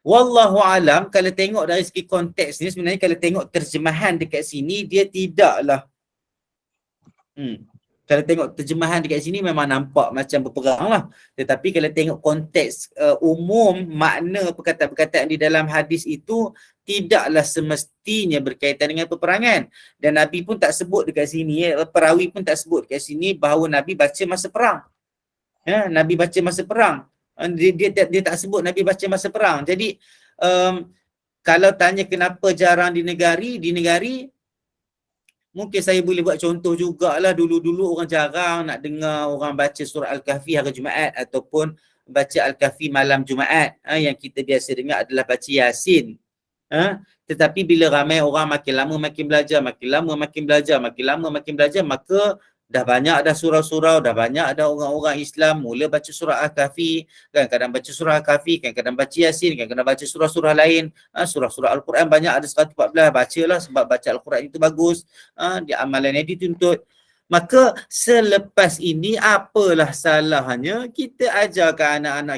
Wallahu alam, kalau tengok dari segi konteks ni, sebenarnya kalau tengok terjemahan dekat sini, dia tidaklah Kalau tengok terjemahan dekat sini memang nampak macam berperang lah. Tetapi kalau tengok konteks umum, makna perkataan-perkataan di dalam hadis itu tidaklah semestinya berkaitan dengan peperangan. Dan Nabi pun tak sebut dekat sini, perawi pun tak sebut dekat sini bahawa Nabi baca masa perang. Nabi baca masa perang. Dia tak sebut Nabi baca masa perang. Jadi kalau tanya kenapa jarang dinegari, mungkin saya boleh buat contoh jugalah, dulu-dulu orang jarang nak dengar orang baca surah Al-Kahfi hari Jumaat ataupun baca Al-Kahfi malam Jumaat. Yang kita biasa dengar adalah baca Yasin. Tetapi bila ramai orang makin lama makin belajar, makin lama makin belajar, makin lama makin belajar, maka dah banyak dah surau-surau, dah banyak dah orang-orang Islam mula baca surah Al-Kahfi, kadang-kadang baca surah Al-Kahfi, kadang-kadang baca Yasin, kadang-kadang baca surah-surah lain. Surah-surah Al-Quran banyak, ada 114, bacalah sebab baca Al-Quran itu bagus. Di amalan yang dituntut. Maka selepas ini apalah salahnya kita ajarkan anak-anak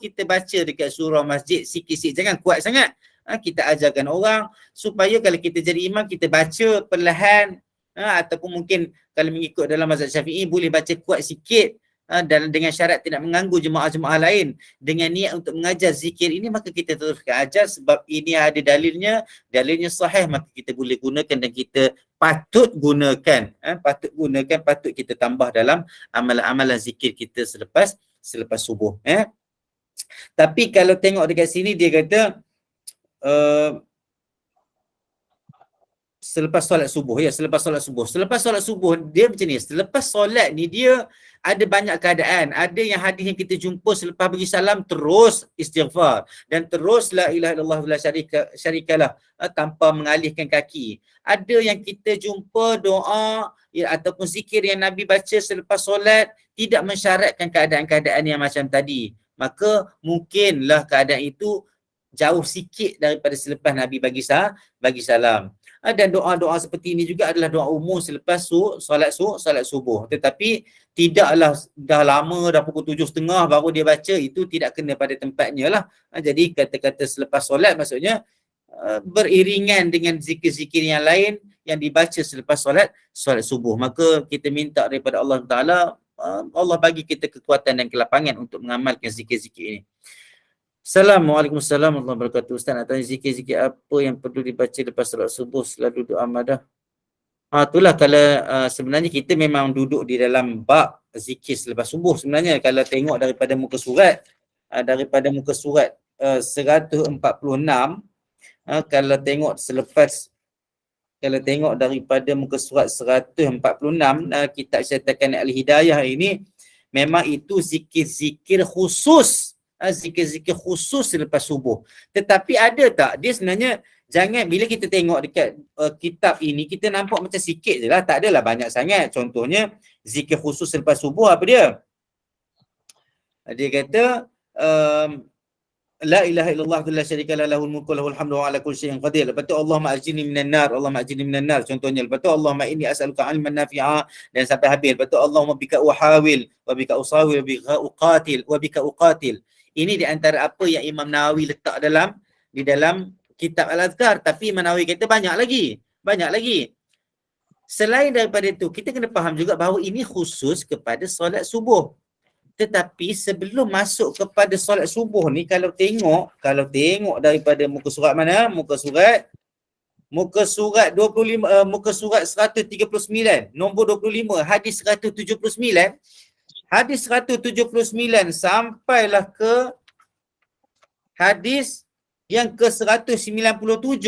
kita baca dekat surau masjid sikit-sikit, jangan kuat sangat. Kita ajarkan orang supaya kalau kita jadi imam kita baca perlahan, ataupun mungkin kalau mengikut dalam mazhab Syafi'i boleh baca kuat sikit, dan dengan syarat tidak mengganggu jemaah-jemaah lain. Dengan niat untuk mengajar zikir ini, maka kita teruskan ajar sebab ini ada dalilnya sahih, maka kita boleh gunakan dan kita patut gunakan, patut kita tambah dalam amalan-amalan zikir kita selepas subuh. Tapi kalau tengok dekat sini dia kata selepas solat subuh, selepas solat subuh dia macam ni. Selepas solat ni dia ada banyak keadaan. Ada yang hadis yang kita jumpa selepas bagi salam terus istighfar dan terus la ilaha illallah la syarikalah tanpa mengalihkan kaki. Ada yang kita jumpa doa ataupun zikir yang Nabi baca selepas solat tidak mensyaratkan keadaan-keadaan yang macam tadi. Maka mungkinlah keadaan itu jauh sikit daripada selepas Nabi bagi salam. Dan doa-doa seperti ini juga adalah doa umum selepas solat subuh. Tetapi tidaklah dah lama, dah pukul 7.30 baru dia baca, itu tidak kena pada tempatnya lah. Jadi kata-kata selepas solat maksudnya beriringan dengan zikir-zikir yang lain yang dibaca selepas solat subuh. Maka kita minta daripada Allah Ta'ala, Allah bagi kita kekuatan dan kelapangan untuk mengamalkan zikir-zikir ini. Assalamualaikum warahmatullahi wabarakatuh. Ustaz nak tanya zikir-zikir apa yang perlu dibaca lepas solat subuh selalu doa madah? Itulah kalau sebenarnya kita memang duduk di dalam bab zikir selepas subuh sebenarnya. Kalau tengok daripada muka surat 146, kalau tengok daripada muka surat 146, kitab cetakan Al-Hidayah ini memang itu zikir-zikir khusus. Zikir-zikir khusus selepas subuh. Tetapi ada tak? Dia sebenarnya jangan, bila kita tengok dekat kitab ini, kita nampak macam sikit je lah. Tak adalah banyak sangat. Contohnya, zikir khusus selepas subuh apa dia? Dia kata, la ilaha illallah la syarika lahul mulku lahul hamdu wa ala kulli syai'in qadir. Lepas tu Allahumma ajirni minan nar, Allahumma ajirni minan nar contohnya. Lepas tu Allahumma inni as'aluka ilman nafi'a dan sampai habis. Lepas tu Allahumma bika uhawil wa bika usawil wa bika uqatil. Ini di antara apa yang Imam Nawawi letak di dalam kitab Al-Azkar. Tapi Imam Nawawi kata banyak lagi. Selain daripada itu, kita kena faham juga bahawa ini khusus kepada solat subuh. Tetapi sebelum masuk kepada solat subuh ni, kalau tengok daripada muka surat mana? Muka surat 25, muka surat 139, nombor 25, hadis 179. Hadis 179 sampailah ke hadis yang ke-197,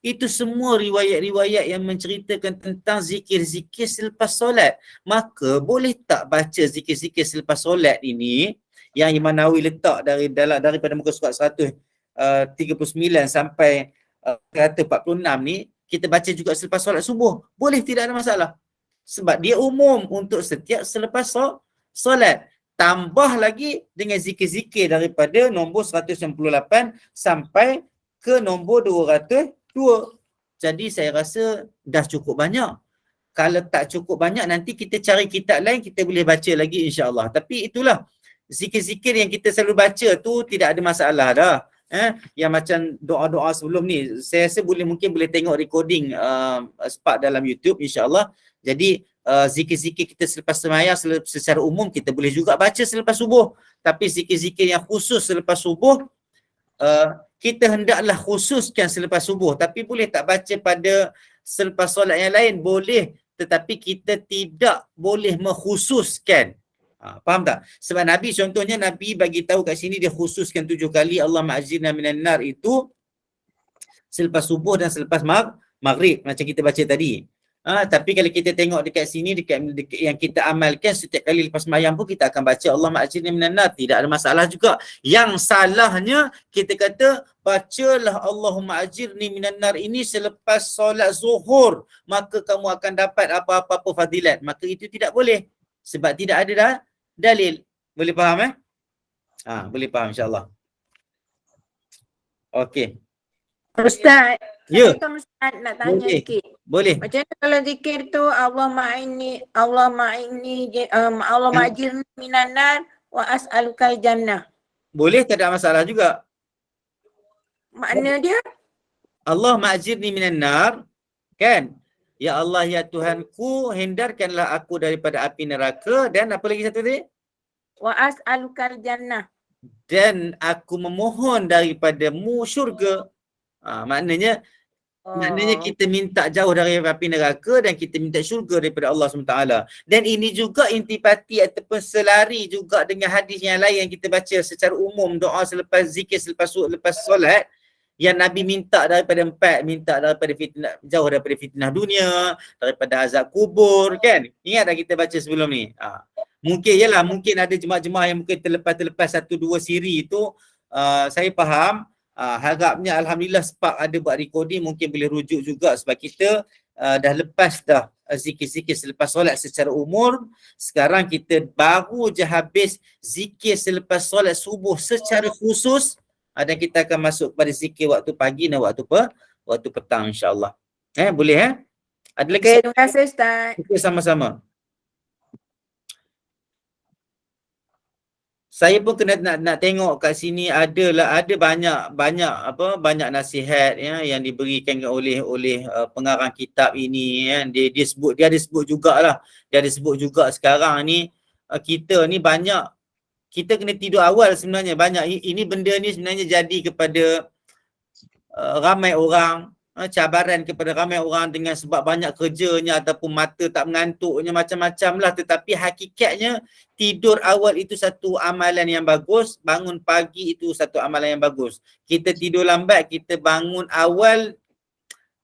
itu semua riwayat-riwayat yang menceritakan tentang zikir-zikir selepas solat. Maka boleh tak baca zikir-zikir selepas solat ini yang Imam Nawawi letak daripada muka surat 139 sampai 146 ni, kita baca juga selepas solat subuh. Boleh, tidak ada masalah. Sebab dia umum untuk setiap selepas solat. Tambah lagi dengan zikir-zikir daripada nombor 198 sampai ke nombor 202. Jadi saya rasa dah cukup banyak. Kalau tak cukup banyak, nanti kita cari kitab lain, kita boleh baca lagi insya-Allah. Tapi itulah, zikir-zikir yang kita selalu baca tu tidak ada masalah dah. yang macam doa-doa sebelum ni. Saya rasa mungkin boleh tengok recording part dalam YouTube insya-Allah. Jadi zikir-zikir kita selepas sembahyang secara umum kita boleh juga baca selepas subuh. Tapi zikir-zikir yang khusus selepas subuh kita hendaklah khususkan selepas subuh. Tapi boleh tak baca pada selepas solat yang lain? Boleh. Tetapi kita tidak boleh mengkhususkan. Faham tak? Sebab Nabi contohnya Nabi bagi tahu kat sini dia khususkan 7 kali Allahumma ajirna minan nar itu selepas subuh dan selepas maghrib macam kita baca tadi. Tapi kalau kita tengok dekat sini dekat yang kita amalkan setiap kali lepas sembahyang pun kita akan baca Allahumma ajirna minan nar, tidak ada masalah juga. Yang salahnya kita kata bacalah Allahumma ajirni minan nar ini selepas solat zuhur maka kamu akan dapat apa-apa fadilat. Maka itu tidak boleh sebab tidak ada dah dalil. Boleh faham boleh faham insya-Allah. Okey. Ustaz, Ya. Ustaz nak tanya Boleh. sikit. Boleh. Macam mana kalau zikir tu Allah ma'ajirni minan nar wa as'alukal jannah. Boleh, tak ada masalah juga. Makna dia Allah ma'ajirni minan nar, kan? Ya Allah, ya Tuhanku, hindarkanlah aku daripada api neraka dan apa lagi satu tadi? wa as'alukal jannah. Dan aku memohon daripadamu syurga. Maknanya kita minta jauh dari api neraka dan kita minta syurga daripada Allah SWT. Dan ini juga intipati ataupun selari juga dengan hadis yang lain yang kita baca secara umum, doa selepas zikir lepas solat yang Nabi minta daripada 4, minta daripada fitnah, jauh daripada fitnah dunia, daripada azab kubur, kan? Ingat tak kita baca sebelum ni? Mungkin ada jemaah-jemaah yang mungkin terlepas 1-2 siri itu, saya faham. Harapnya alhamdulillah Spark ada buat recording, mungkin boleh rujuk juga sebab kita dah lepas dah zikir-zikir selepas solat secara umum. Sekarang kita baru je habis zikir selepas solat subuh secara khusus, dan kita akan masuk pada zikir waktu pagi dan waktu petang insya-Allah. Boleh Ada lagi? Terima kasih Ustaz. Kita sama-sama. Saya pun kena nak tengok kat sini ada banyak nasihat yang diberikan oleh pengarang kitab ini dia ada sebut jugalah. Dia ada sebut juga sekarang ni kita ni banyak kita kena tidur awal sebenarnya. Banyak ini benda ni sebenarnya jadi kepada ramai orang, cabaran kepada ramai orang dengan sebab banyak kerjanya ataupun mata tak mengantuknya, macam-macam lah. Tetapi hakikatnya tidur awal itu satu amalan yang bagus, bangun pagi itu satu amalan yang bagus. Kita tidur lambat, kita bangun awal,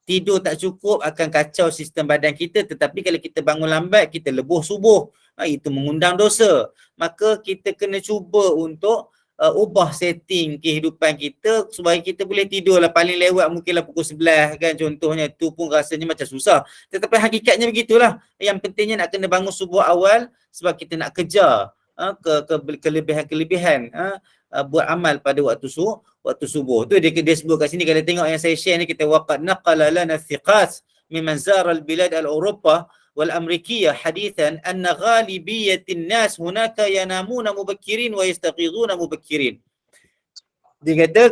tidur tak cukup akan kacau sistem badan kita. Tetapi kalau kita bangun lambat, kita lebuh subuh, itu mengundang dosa. Maka kita kena cuba untuk ubah setting kehidupan kita supaya kita boleh tidur lah paling lewat mungkinlah pukul 11 kan contohnya. Tu pun rasanya macam susah. Tetapi hakikatnya begitulah. Yang pentingnya nak kena bangun subuh awal sebab kita nak kejar kelebihan-kelebihan buat amal pada waktu subuh. Tu dia sebut kat sini. Kalau tengok yang saya share ni, kita waqad naqala lana thiqat mimman zara al-bilad al-Europa wal-Amrikiyah hadithan anna ghalibiyatin nas hunaka yanamuna mubakkirin wa yastaqiduna mubakkirin. Dia kata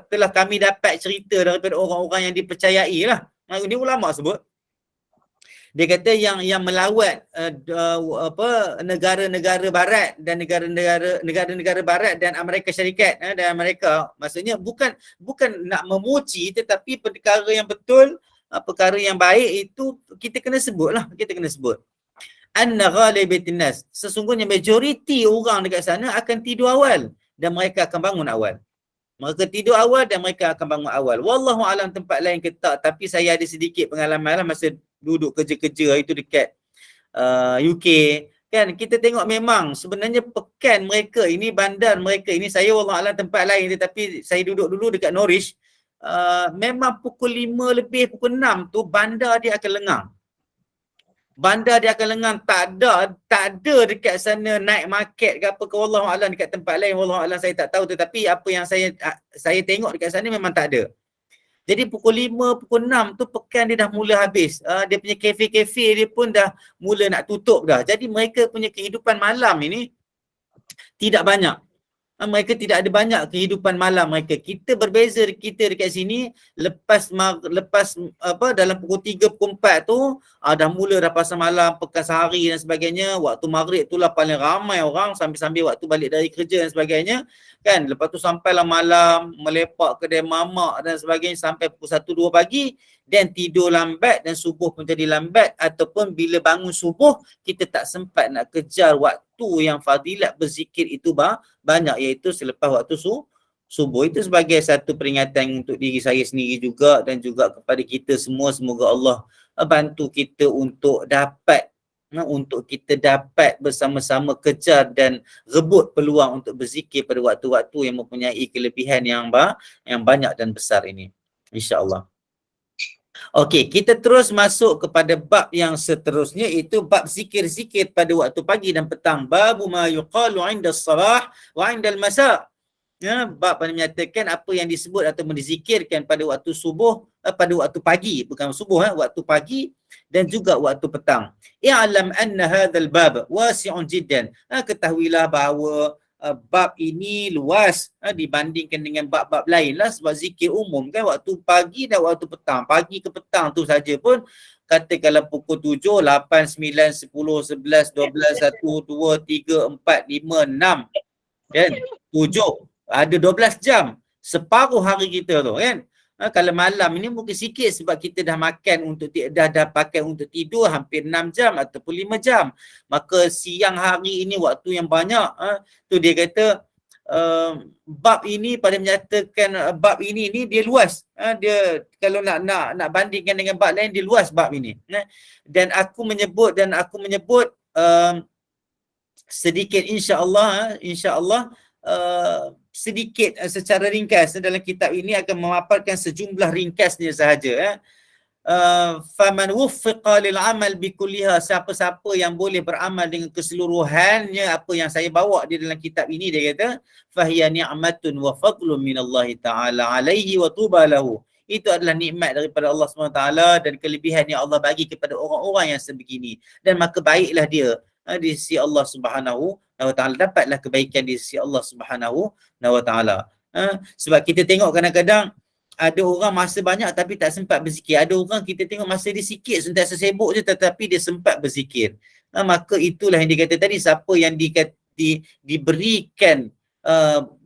telah kami dapat cerita daripada orang-orang yang dipercayai lah. Ini ulama sebut. Dia kata yang melawat negara-negara barat dan negara-negara barat dan Amerika Syarikat dan Amerika, maksudnya bukan nak memuji tetapi perkara yang betul, perkara yang baik itu kita kena sebut lah. Kita kena sebut anna ghalibatin nas, sesungguhnya majoriti orang dekat sana akan tidur awal dan mereka akan bangun awal. Mereka tidur awal dan mereka akan bangun awal. Wallahu alam tempat lain ke tak, tapi saya ada sedikit pengalaman lah masa duduk kerja-kerja itu dekat UK kan. Kita tengok memang sebenarnya pekan mereka ini, bandar mereka ini, saya wallahu alam tempat lain tetapi saya duduk dulu dekat Norwich. Memang pukul 5 lebih, pukul 6 tu bandar dia akan lengang. Bandar dia akan lengang. Tak ada dekat sana night market ke apa ke, wallahu alam dekat tempat lain, wallahu alam saya tak tahu. Tetapi apa yang saya tengok dekat sana memang tak ada. Jadi pukul 5, pukul 6 tu pekan dia dah mula habis. Dia punya kafe-kafe dia pun dah mula nak tutup dah. Jadi mereka punya kehidupan malam ini tidak banyak. Mereka tidak ada banyak kehidupan malam mereka. Kita berbeza kita dekat sini lepas dalam pukul 3 pukul 4 tu dah mula dah pasal malam, pekan sehari dan sebagainya. Waktu maghrib tu lah paling ramai orang sambil-sambil waktu balik dari kerja dan sebagainya kan. Lepas tu sampailah malam melepak kedai mamak dan sebagainya sampai pukul 1 2 pagi dan tidur lambat dan subuh pun jadi lambat, ataupun bila bangun subuh kita tak sempat nak kejar waktu yang fadilat berzikir itu banyak, iaitu selepas waktu subuh. Itu sebagai satu peringatan untuk diri saya sendiri juga dan juga kepada kita semua. Semoga Allah bantu kita untuk dapat bersama-sama kejar dan rebut peluang untuk berzikir pada waktu-waktu yang mempunyai kelebihan yang banyak dan besar ini, insya-Allah. Okey, kita terus masuk kepada bab yang seterusnya, iaitu bab zikir-zikir pada waktu pagi dan petang. Babu ma yuqalu 'inda as-sabah wa 'inda al-masa'. Ya, bab yang menyatakan apa yang disebut atau dizikirkan pada waktu subuh, pada waktu pagi, bukan subuh, waktu pagi dan juga waktu petang. I'lam anna hadzal bab wasi'un jiddan. Ketahuilah bahawa bab ini luas dibandingkan dengan bab-bab lain lah, sebab zikir umum kan waktu pagi dan waktu petang. Pagi ke petang tu saja pun katakanlah pukul 7, 8, 9, 10, 11, 12, 1, 2, 3, 4, 5, 6 kan, 7, ada 12 jam separuh hari kita tu kan. Kalau malam ini mungkin sikit sebab kita dah makan untuk dah pakai untuk tidur hampir 6 jam ataupun 5 jam. Maka siang hari ini waktu yang banyak. Tu dia kata bab ini pada menyatakan bab ini dia luas. Dia kalau nak bandingkan dengan bab lain, dia luas bab ini. Dan aku menyebut sedikit insya-Allah sedikit secara ringkas dalam kitab ini akan memaparkan sejumlah ringkasnya sahaja. Faman wuffiqa lil amal bikulliha, siapa-siapa yang boleh beramal dengan keseluruhannya apa yang saya bawa di dalam kitab ini, dia kata fahiya ni'matun wa fadlun minallahi ta'ala alaihi wa tuba lahu. Itu adalah nikmat daripada Allah SWT dan kelebihan yang Allah bagi kepada orang-orang yang sebegini, dan maka baiklah dia di sisi Allah Subhanahu wa Ta'ala, dapatlah kebaikan di sisi Allah Subhanahu wa Ta'ala. Sebab kita tengok kadang-kadang ada orang masa banyak tapi tak sempat berzikir. Ada orang kita tengok masa dia sikit, sentiasa sibuk je tetapi dia sempat berzikir. Maka itulah yang dikata tadi, siapa yang diberikan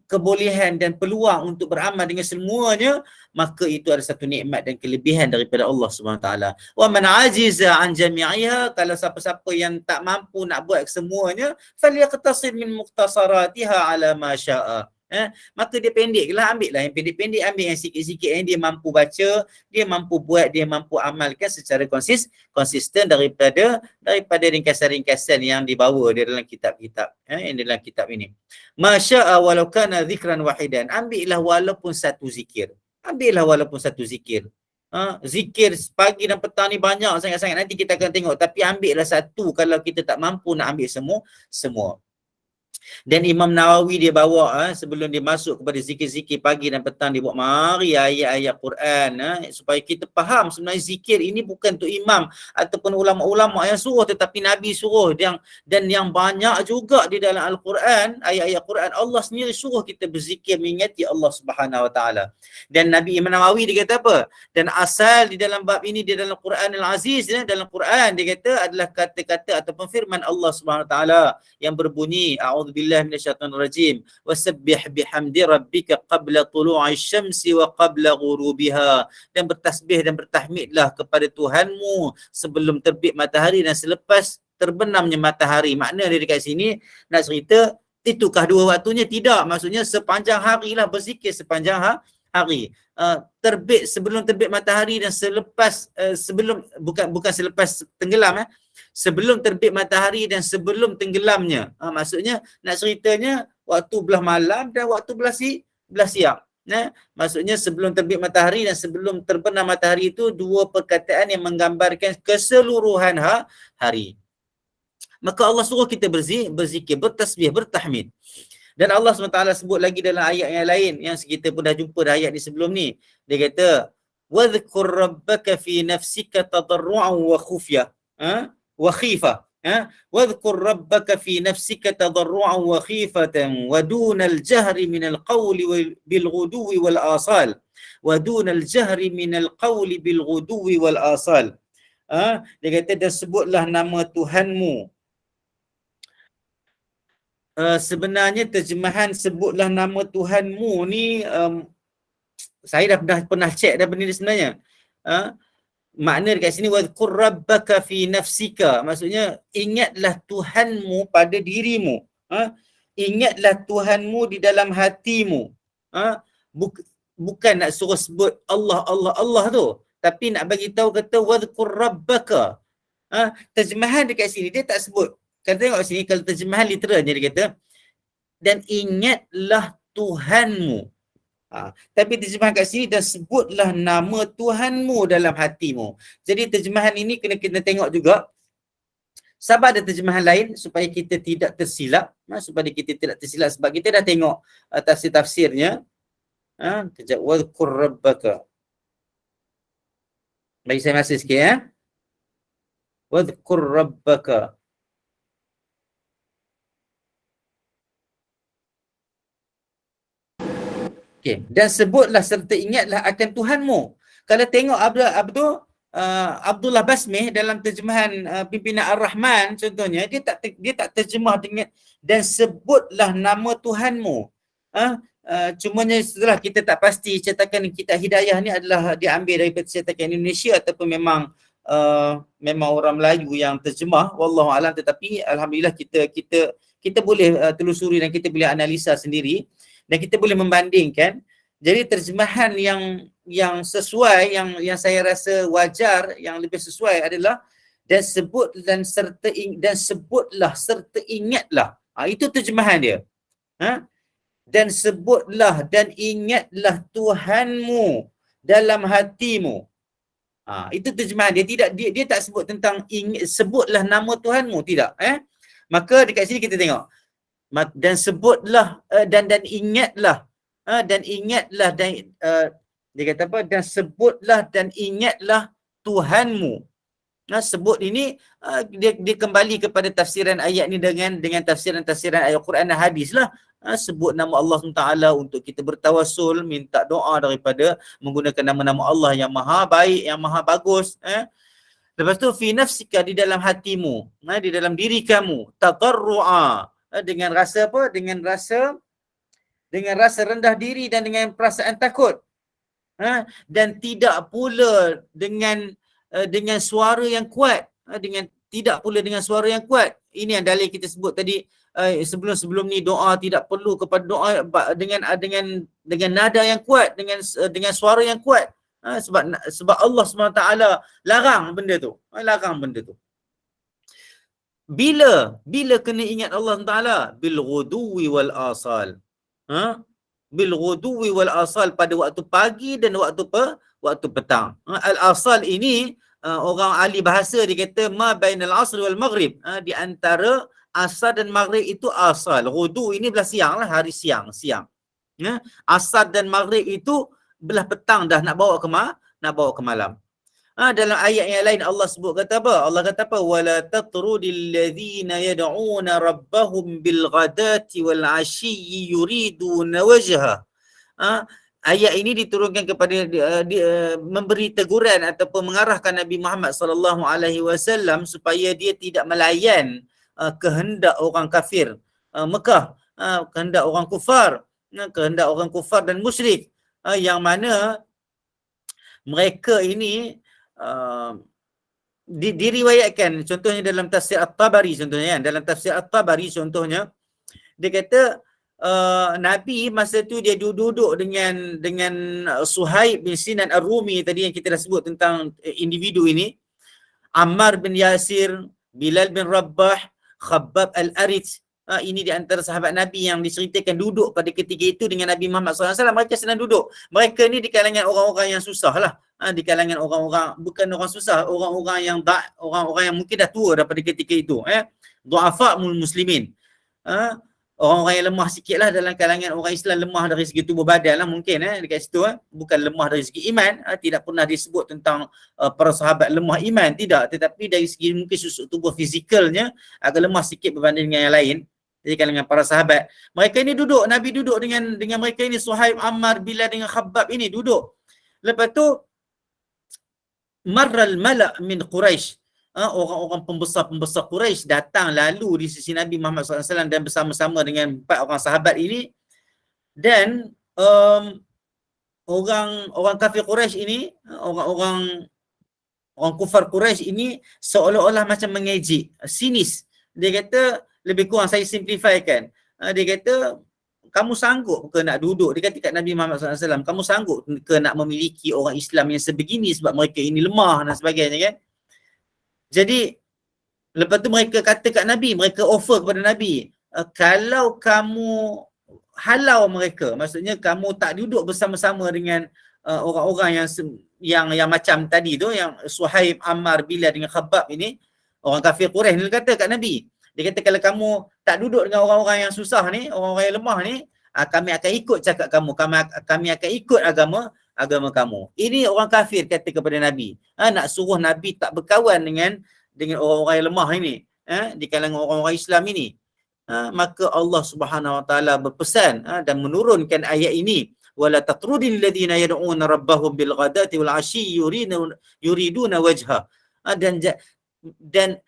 kebolehan dan peluang untuk beramal dengan semuanya, maka itu ada satu nikmat dan kelebihan daripada Allah Subhanahu Wa Taala. Wa man ajiza an jami'iha, kalau siapa-siapa yang tak mampu nak buat semuanya, falyaqtasid min muqtasaratiha ala ma syaa. Maka dia pendeklah, ambillah yang pendek-pendek, ambil yang sikit-sikit yang dia mampu baca, dia mampu buat, dia mampu amalkan secara konsisten daripada ringkasan-ringkasan yang dibawa di dalam kitab-kitab yang dalam kitab ini. Masya'a walau kana zikran wahidan, ambillah walaupun satu zikir. Zikir pagi dan petang ni banyak sangat-sangat, nanti kita akan tengok, tapi ambillah satu kalau kita tak mampu nak ambil semua. Dan Imam Nawawi dia bawa sebelum dia masuk kepada zikir-zikir pagi dan petang, dia buat mari ayat-ayat Quran supaya kita faham sebenarnya zikir ini bukan untuk imam ataupun ulama-ulama yang suruh, tetapi Nabi suruh, dan yang banyak juga di dalam Al-Quran, ayat-ayat Quran Allah sendiri suruh kita berzikir mengingati Allah Subhanahu Wa Taala. Dan Nabi Imam Nawawi dia kata apa? Dan asal di dalam bab ini, di dalam Quran Al-Aziz, dalam Quran dia kata adalah kata-kata ataupun firman Allah Subhanahu Wa Taala yang berbunyi a'udzubillahi minasyaitonir rajim wasabbih bihamdi rabbika qabla tulu'i syamsi wa qabla ghurubiha, dan bertasbih dan bertahmidlah kepada Tuhanmu sebelum terbit matahari dan selepas terbenamnya matahari. Makna dia dekat sini nak cerita itukah dua waktunya? Tidak, maksudnya sepanjang harilah berzikir sepanjang hari. Sebelum terbit matahari dan selepas bukan selepas tenggelam, sebelum terbit matahari dan sebelum tenggelamnya. Maksudnya nak ceritanya waktu belah malam dan waktu belah siang. Maksudnya sebelum terbit matahari dan sebelum terbenam matahari, itu dua perkataan yang menggambarkan keseluruhan hari. Maka Allah suruh kita berzikir, bertasbih, bertahmid. Dan Allah SWT sebut lagi dalam ayat yang lain yang kita pun dah jumpa dah ayat di sebelum ni. Dia kata wadhkur rabbaka fi nafsika tadarru'an wa khufya wa khifa. Wadhkur rabbaka fi nafsika tadarru'an wa khifatan wa dunal jahri minal qawli bil ghuduwi wal asal. Wa dunal jahri minal qawli bil ghuduwi wal asal. Dia kata, dan sebutlah nama Tuhanmu. Sebenarnya terjemahan sebutlah nama Tuhanmu ni saya dah pernah check dah benda ni sebenarnya. Makna dekat sini wadhkur rabbaka fi nafsika, maksudnya ingatlah Tuhanmu pada dirimu. Ingatlah Tuhanmu di dalam hatimu. Bukan nak suruh sebut Allah Allah Allah tu, tapi nak bagi tahu kata wadhkur rabbaka. Terjemahan dekat sini dia tak sebut. Kalau tengok sini, kalau terjemahan literalnya dia kata, dan ingatlah Tuhanmu. Tapi terjemahan kat sini, dan sebutlah nama Tuhanmu dalam hatimu. Jadi terjemahan ini kena tengok juga. Sama ada terjemahan lain supaya kita tidak tersilap. Supaya kita tidak tersilap sebab kita dah tengok tafsir-tafsirnya. Kejap, wadhkur rabbaka. Bagi saya masa sikit ya. Wadhkur rabbaka. Okay. Dan sebutlah serta ingatlah akan Tuhanmu. Kalau tengok Abdullah Basmih dalam terjemahan pimpinan Ar-Rahman contohnya, dia tak terjemah dengan dan sebutlah nama Tuhanmu. Cumanya setelah kita tak pasti cetakan Kitab Hidayah ni adalah diambil daripada cetakan Indonesia ataupun memang orang Melayu yang terjemah, wallahu alam, tetapi alhamdulillah kita boleh telusuri dan kita boleh analisa sendiri. Dan kita boleh membandingkan. Jadi terjemahan yang sesuai, yang saya rasa wajar, yang lebih sesuai adalah dan sebutlah serta ingatlah. Itu terjemahan dia. Dan sebutlah dan ingatlah Tuhanmu dalam hatimu. Itu terjemahan dia. Dia tak sebut tentang sebutlah nama Tuhanmu, tidak. Maka dekat sini kita tengok. Dan sebutlah dan ingatlah dan dia kata apa, dan sebutlah dan ingatlah Tuhanmu. Sebut ini dia kembali kepada tafsiran ayat ni dengan tafsiran ayat Quran dan hadis lah. Sebut nama Allah SWT untuk kita bertawassul, minta doa daripada menggunakan nama-nama Allah yang maha baik, yang maha bagus. Lepas tu fi nafsika, di dalam hatimu, di dalam diri kamu, tadarru'a, dengan rasa apa? Dengan rasa rendah diri dan dengan perasaan takut. Dan tidak pula dengan suara yang kuat. Tidak pula dengan suara yang kuat. Ini yang dalil kita sebut tadi sebelum ni, doa tidak perlu kepada doa dengan nada yang kuat, dengan suara yang kuat. Sebab Allah SWT larang benda tu. Bila kena ingat Allah Taala? Bil ghuduwi wal asal. Bil ghuduwi wal asal, pada waktu pagi dan waktu petang. Al asal ini orang ahli bahasa dia kata ma bainal asr wal maghrib. Di antara asar dan maghrib itu asal. Ghudu ini belah siang lah, hari siang. Asar dan maghrib itu belah petang dah, nak bawa ke malam. Dalam ayat yang lain Allah sebut kata apa? Allah kata apa? Wala tatrudil ladzina yad'una rabbahum bil ghadati wal 'ashiyyi yuriduna wajha. Ayat ini diturunkan kepada memberi teguran ataupun mengarahkan Nabi Muhammad sallallahu alaihi wasallam supaya dia tidak melayan kehendak orang kafir Mekah, kehendak orang kufar dan musyrik, yang mana mereka ini diriwayatkan, contohnya dalam tafsir At-Tabari contohnya, dia kata Nabi masa tu dia duduk dengan Suhaib bin Sinan Ar-Rumi tadi yang kita dah sebut tentang individu ini, Ammar bin Yasir, Bilal bin Rabah, Khabbab Al-Arith. Ini di antara sahabat Nabi yang diceritakan duduk pada ketika itu dengan Nabi Muhammad SAW. Mereka sedang duduk. Mereka ni di kalangan orang-orang yang susah lah. Di kalangan orang-orang, bukan orang susah, orang-orang yang mungkin dah tua daripada ketika itu. Du'afa muslimin. orang-orang yang lemah sikit lah dalam kalangan orang Islam, lemah dari segi tubuh badan lah mungkin dekat situ bukan lemah dari segi iman. Tidak pernah disebut tentang para sahabat lemah iman, tidak, tetapi dari segi mungkin susuk tubuh fizikalnya agak lemah sikit berbanding dengan yang lain. Jadi kalangan para sahabat, mereka ini duduk, Nabi duduk dengan mereka ini, Suhaib, Ammar, Bilal dengan Khabbab ini duduk. Lepas tu marral mala' min Quraisy, orang-orang pembesar-pembesar Quraisy datang lalu di sisi Nabi Muhammad SAW dan bersama-sama dengan 4 orang sahabat ini. Dan orang kafir Quraisy ini, orang kufar Quraisy ini seolah-olah macam mengejek, sinis. Dia kata, lebih kurang saya simplifykan, dia kata, kamu sanggup ke nak duduk, dia kata kat Nabi Muhammad SAW, kamu sanggup ke nak memiliki orang Islam yang sebegini sebab mereka ini lemah dan sebagainya kan. Jadi lepas tu mereka kata kat Nabi, mereka offer kepada Nabi, kalau kamu halau mereka, maksudnya kamu tak duduk bersama-sama dengan orang-orang yang macam tadi tu, yang Suhaib, Ammar, Bilal dengan Khabbab ini, orang kafir Quraisy ni kata kat Nabi. Dia kata kalau kamu tak duduk dengan orang-orang yang susah ni, orang-orang yang lemah ni, kami akan ikut cakap kamu, kami akan ikut agama kamu. Ini orang kafir kata kepada Nabi. Nak suruh Nabi tak berkawan dengan orang-orang yang lemah ini, di kalangan orang-orang Islam ini. Maka Allah Subhanahu Wa Taala berpesan dan menurunkan ayat ini, wala tatrudil ladina yad'una rabbahum bil ghadati wal 'ashyi yuriduna wajha. Dan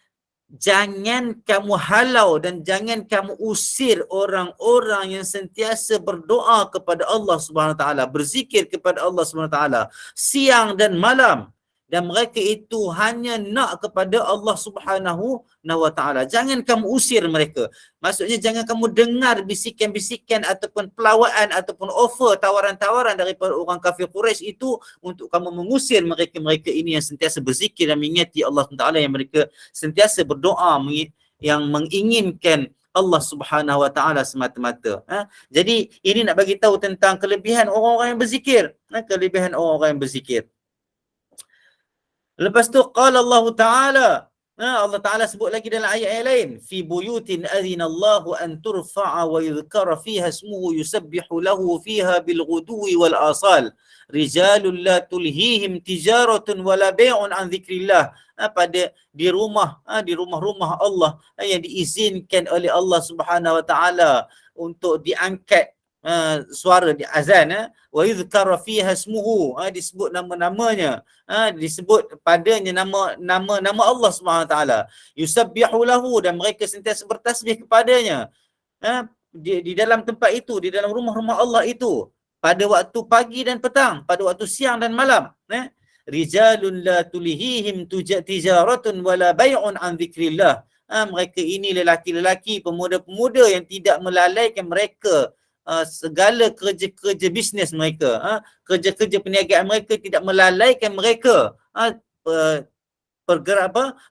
jangan kamu halau dan jangan kamu usir orang-orang yang sentiasa berdoa kepada Allah Subhanahu Wa Taala, berzikir kepada Allah Subhanahu Wa Taala siang dan malam, dan mereka itu hanya nak kepada Allah Subhanahu Wa Taala. Jangan kamu usir mereka. Maksudnya jangan kamu dengar bisikan-bisikan ataupun pelawaan ataupun offer, tawaran-tawaran daripada orang kafir Quraisy itu untuk kamu mengusir mereka-mereka ini yang sentiasa berzikir dan mengingati Allah Taala, yang mereka sentiasa berdoa yang menginginkan Allah Subhanahu Wa Taala semata-mata. Jadi ini nak bagi tahu tentang kelebihan orang-orang yang berzikir. Kelebihan orang-orang yang berzikir. Lepas tu qala Allah Ta'ala, Allah Ta'ala sebut lagi dalam ayat yang lain, fi buyutin adhina Allahu an turfa'a wa yudhkara fiha ismuhu yusabbihu lahu fiha bil ghudwi wal asal rijalun la tulhihim tijaratun wala bai'un an dhikrillah. Di rumah-rumah Allah yang diizinkan oleh Allah Subhanahu Wa Ta'ala untuk diangkat suara di azan, wa yuzkara fiha ismuhu, disebut nama-namanya, disebut padanya nama Allah Subhanahu Wa Taala, yusabbihu lahu, dan mereka sentiasa bertasbih kepadanya di dalam tempat itu, di dalam rumah-rumah Allah itu, pada waktu pagi dan petang, pada waktu siang dan malam. Rijalun la tulihihim tijaratun wala bai'un an dzikrillah. Mereka ini lelaki-lelaki, pemuda-pemuda yang tidak melalaikan mereka segala kerja-kerja bisnes mereka, kerja-kerja perniagaan mereka, tidak melalaikan mereka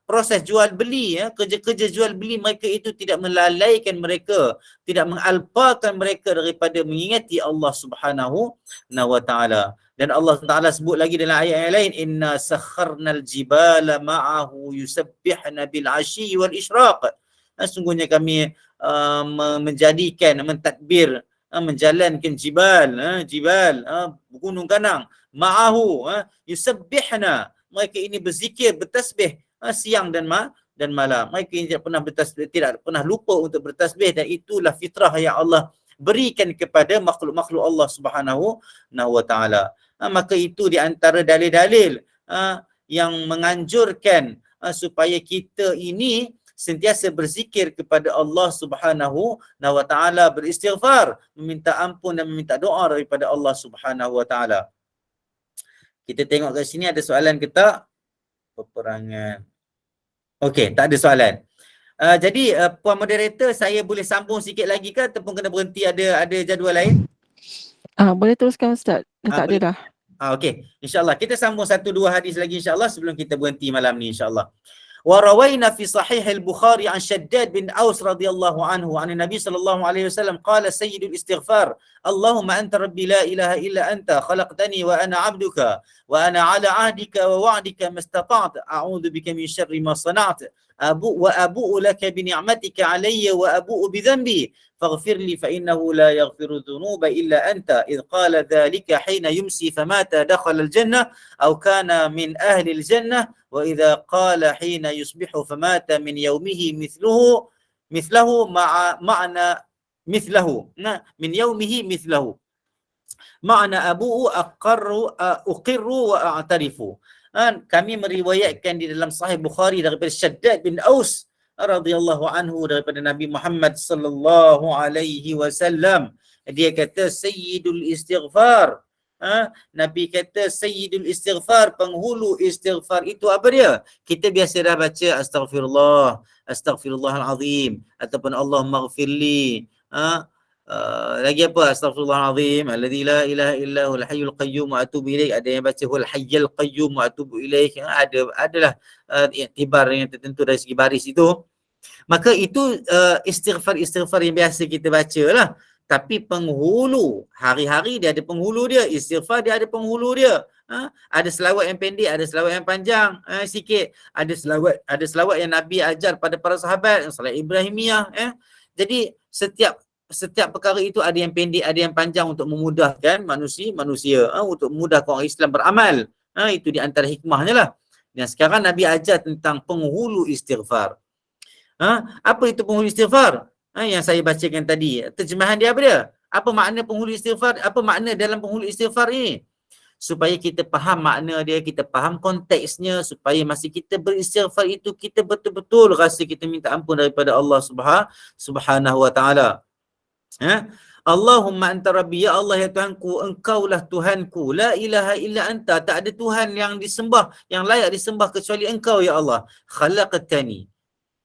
proses jual beli, kerja-kerja jual beli mereka itu tidak melalaikan mereka, tidak mengalpakan mereka daripada mengingati Allah Subhanahu Wa Taala. Dan Allah Taala sebut lagi dalam ayat yang lain, inna sakharnal jibala ma'ahu yusabbihna bil 'ashyi wal ishraq. Sungguhnya kami menjadikan, mentadbir, menjalankan jibal, gunung ganang, ma'ahu, yusabbihna, mereka ini berzikir, bertasbih siang dan malam. Mereka ini tidak pernah bertasbih, tidak pernah lupa untuk bertasbih, dan itulah fitrah yang Allah berikan kepada makhluk-makhluk Allah Subhanahu Wa Taala. Maka itu di antara dalil-dalil yang menganjurkan supaya kita ini sentiasa berzikir kepada Allah Subhanahu Wa Taala, beristighfar, meminta ampun dan meminta doa daripada Allah Subhanahu Wa Taala. Kita tengok kat sini ada soalan ke tak? Peperangan. Okey, tak ada soalan. Jadi Puan Moderator, saya boleh sambung sikit lagi ke ataupun kena berhenti, ada jadual lain? Boleh teruskan Ustaz. Tak ada dah. Okey, insya-Allah kita sambung 1-2 hadis lagi insya-Allah sebelum kita berhenti malam ni insya-Allah. وروينا في صحيح البخاري عن شداد بن أوس رضي الله عنه عن النبي صلى الله عليه وسلم قال سيد الاستغفار اللهم أنت ربي لا إله إلا أنت خلقتني وأنا عبدك وأنا على عهدك ووعدك ما استطعت أعوذ بك من شر ما صنعت وأبوء لك بنعمتك علي وأبوء بذنبي فاغفر لي فإنه لا يغفر الذنوب إلا أنت إذ قال ذلك حين يمسي فمات دخل الجنة أو كان من أهل الجنة وإذا قال حين يصبح فمات من يومه مثله معنى مثله من يومه مثله معنى أبوه أقر وأعترف. Kami meriwayatkan di dalam Sahih Bukhari daripada Shaddad bin Aus radhiyallahu anhu daripada Nabi Muhammad sallallahu alaihi wasallam. Dia kata Sayyidul Istighfar. Nabi kata Sayyidul Istighfar, penghulu istighfar itu apa dia? Kita biasa dah baca Astaghfirullah, Astaghfirullahalazim ataupun Allahumma ghfirli. Lagi apa? Astaghfirullahalazim alladzi la ilaha illa huwal hayyul qayyum wa atubu ilaih. Ada yang baca huwal hayyul qayyum wa atubu ilaih. Adalah iktibar yang tertentu dari segi baris itu. Maka itu istighfar yang biasa kita baca lah. Tapi penghulu, hari-hari dia ada penghulu dia, istighfar dia ada penghulu dia. Ada selawat yang pendek, ada selawat yang panjang sikit. Ada selawat yang Nabi ajar pada para sahabat, salat Ibrahimiyah. Jadi setiap perkara itu ada yang pendek, ada yang panjang untuk memudahkan manusia, untuk memudahkan orang Islam beramal. Itu di antara hikmahnya lah. Dan sekarang Nabi ajar tentang penghulu istighfar. Apa itu penghulu istighfar? Yang saya bacakan tadi. Terjemahan dia apa dia? Apa makna penghulu istighfar? Apa makna dalam penghulu istighfar ini? Supaya kita faham makna dia, kita faham konteksnya, supaya masa kita beristighfar itu kita betul-betul rasa kita minta ampun daripada Allah Subhanahu wa taala. Allahumma anta rabbi, ya Allah ya Tuhanku, engkaulah Tuhanku, la ilaha illa anta, tak ada Tuhan yang disembah, yang layak disembah kecuali engkau ya Allah. Khalaqtani,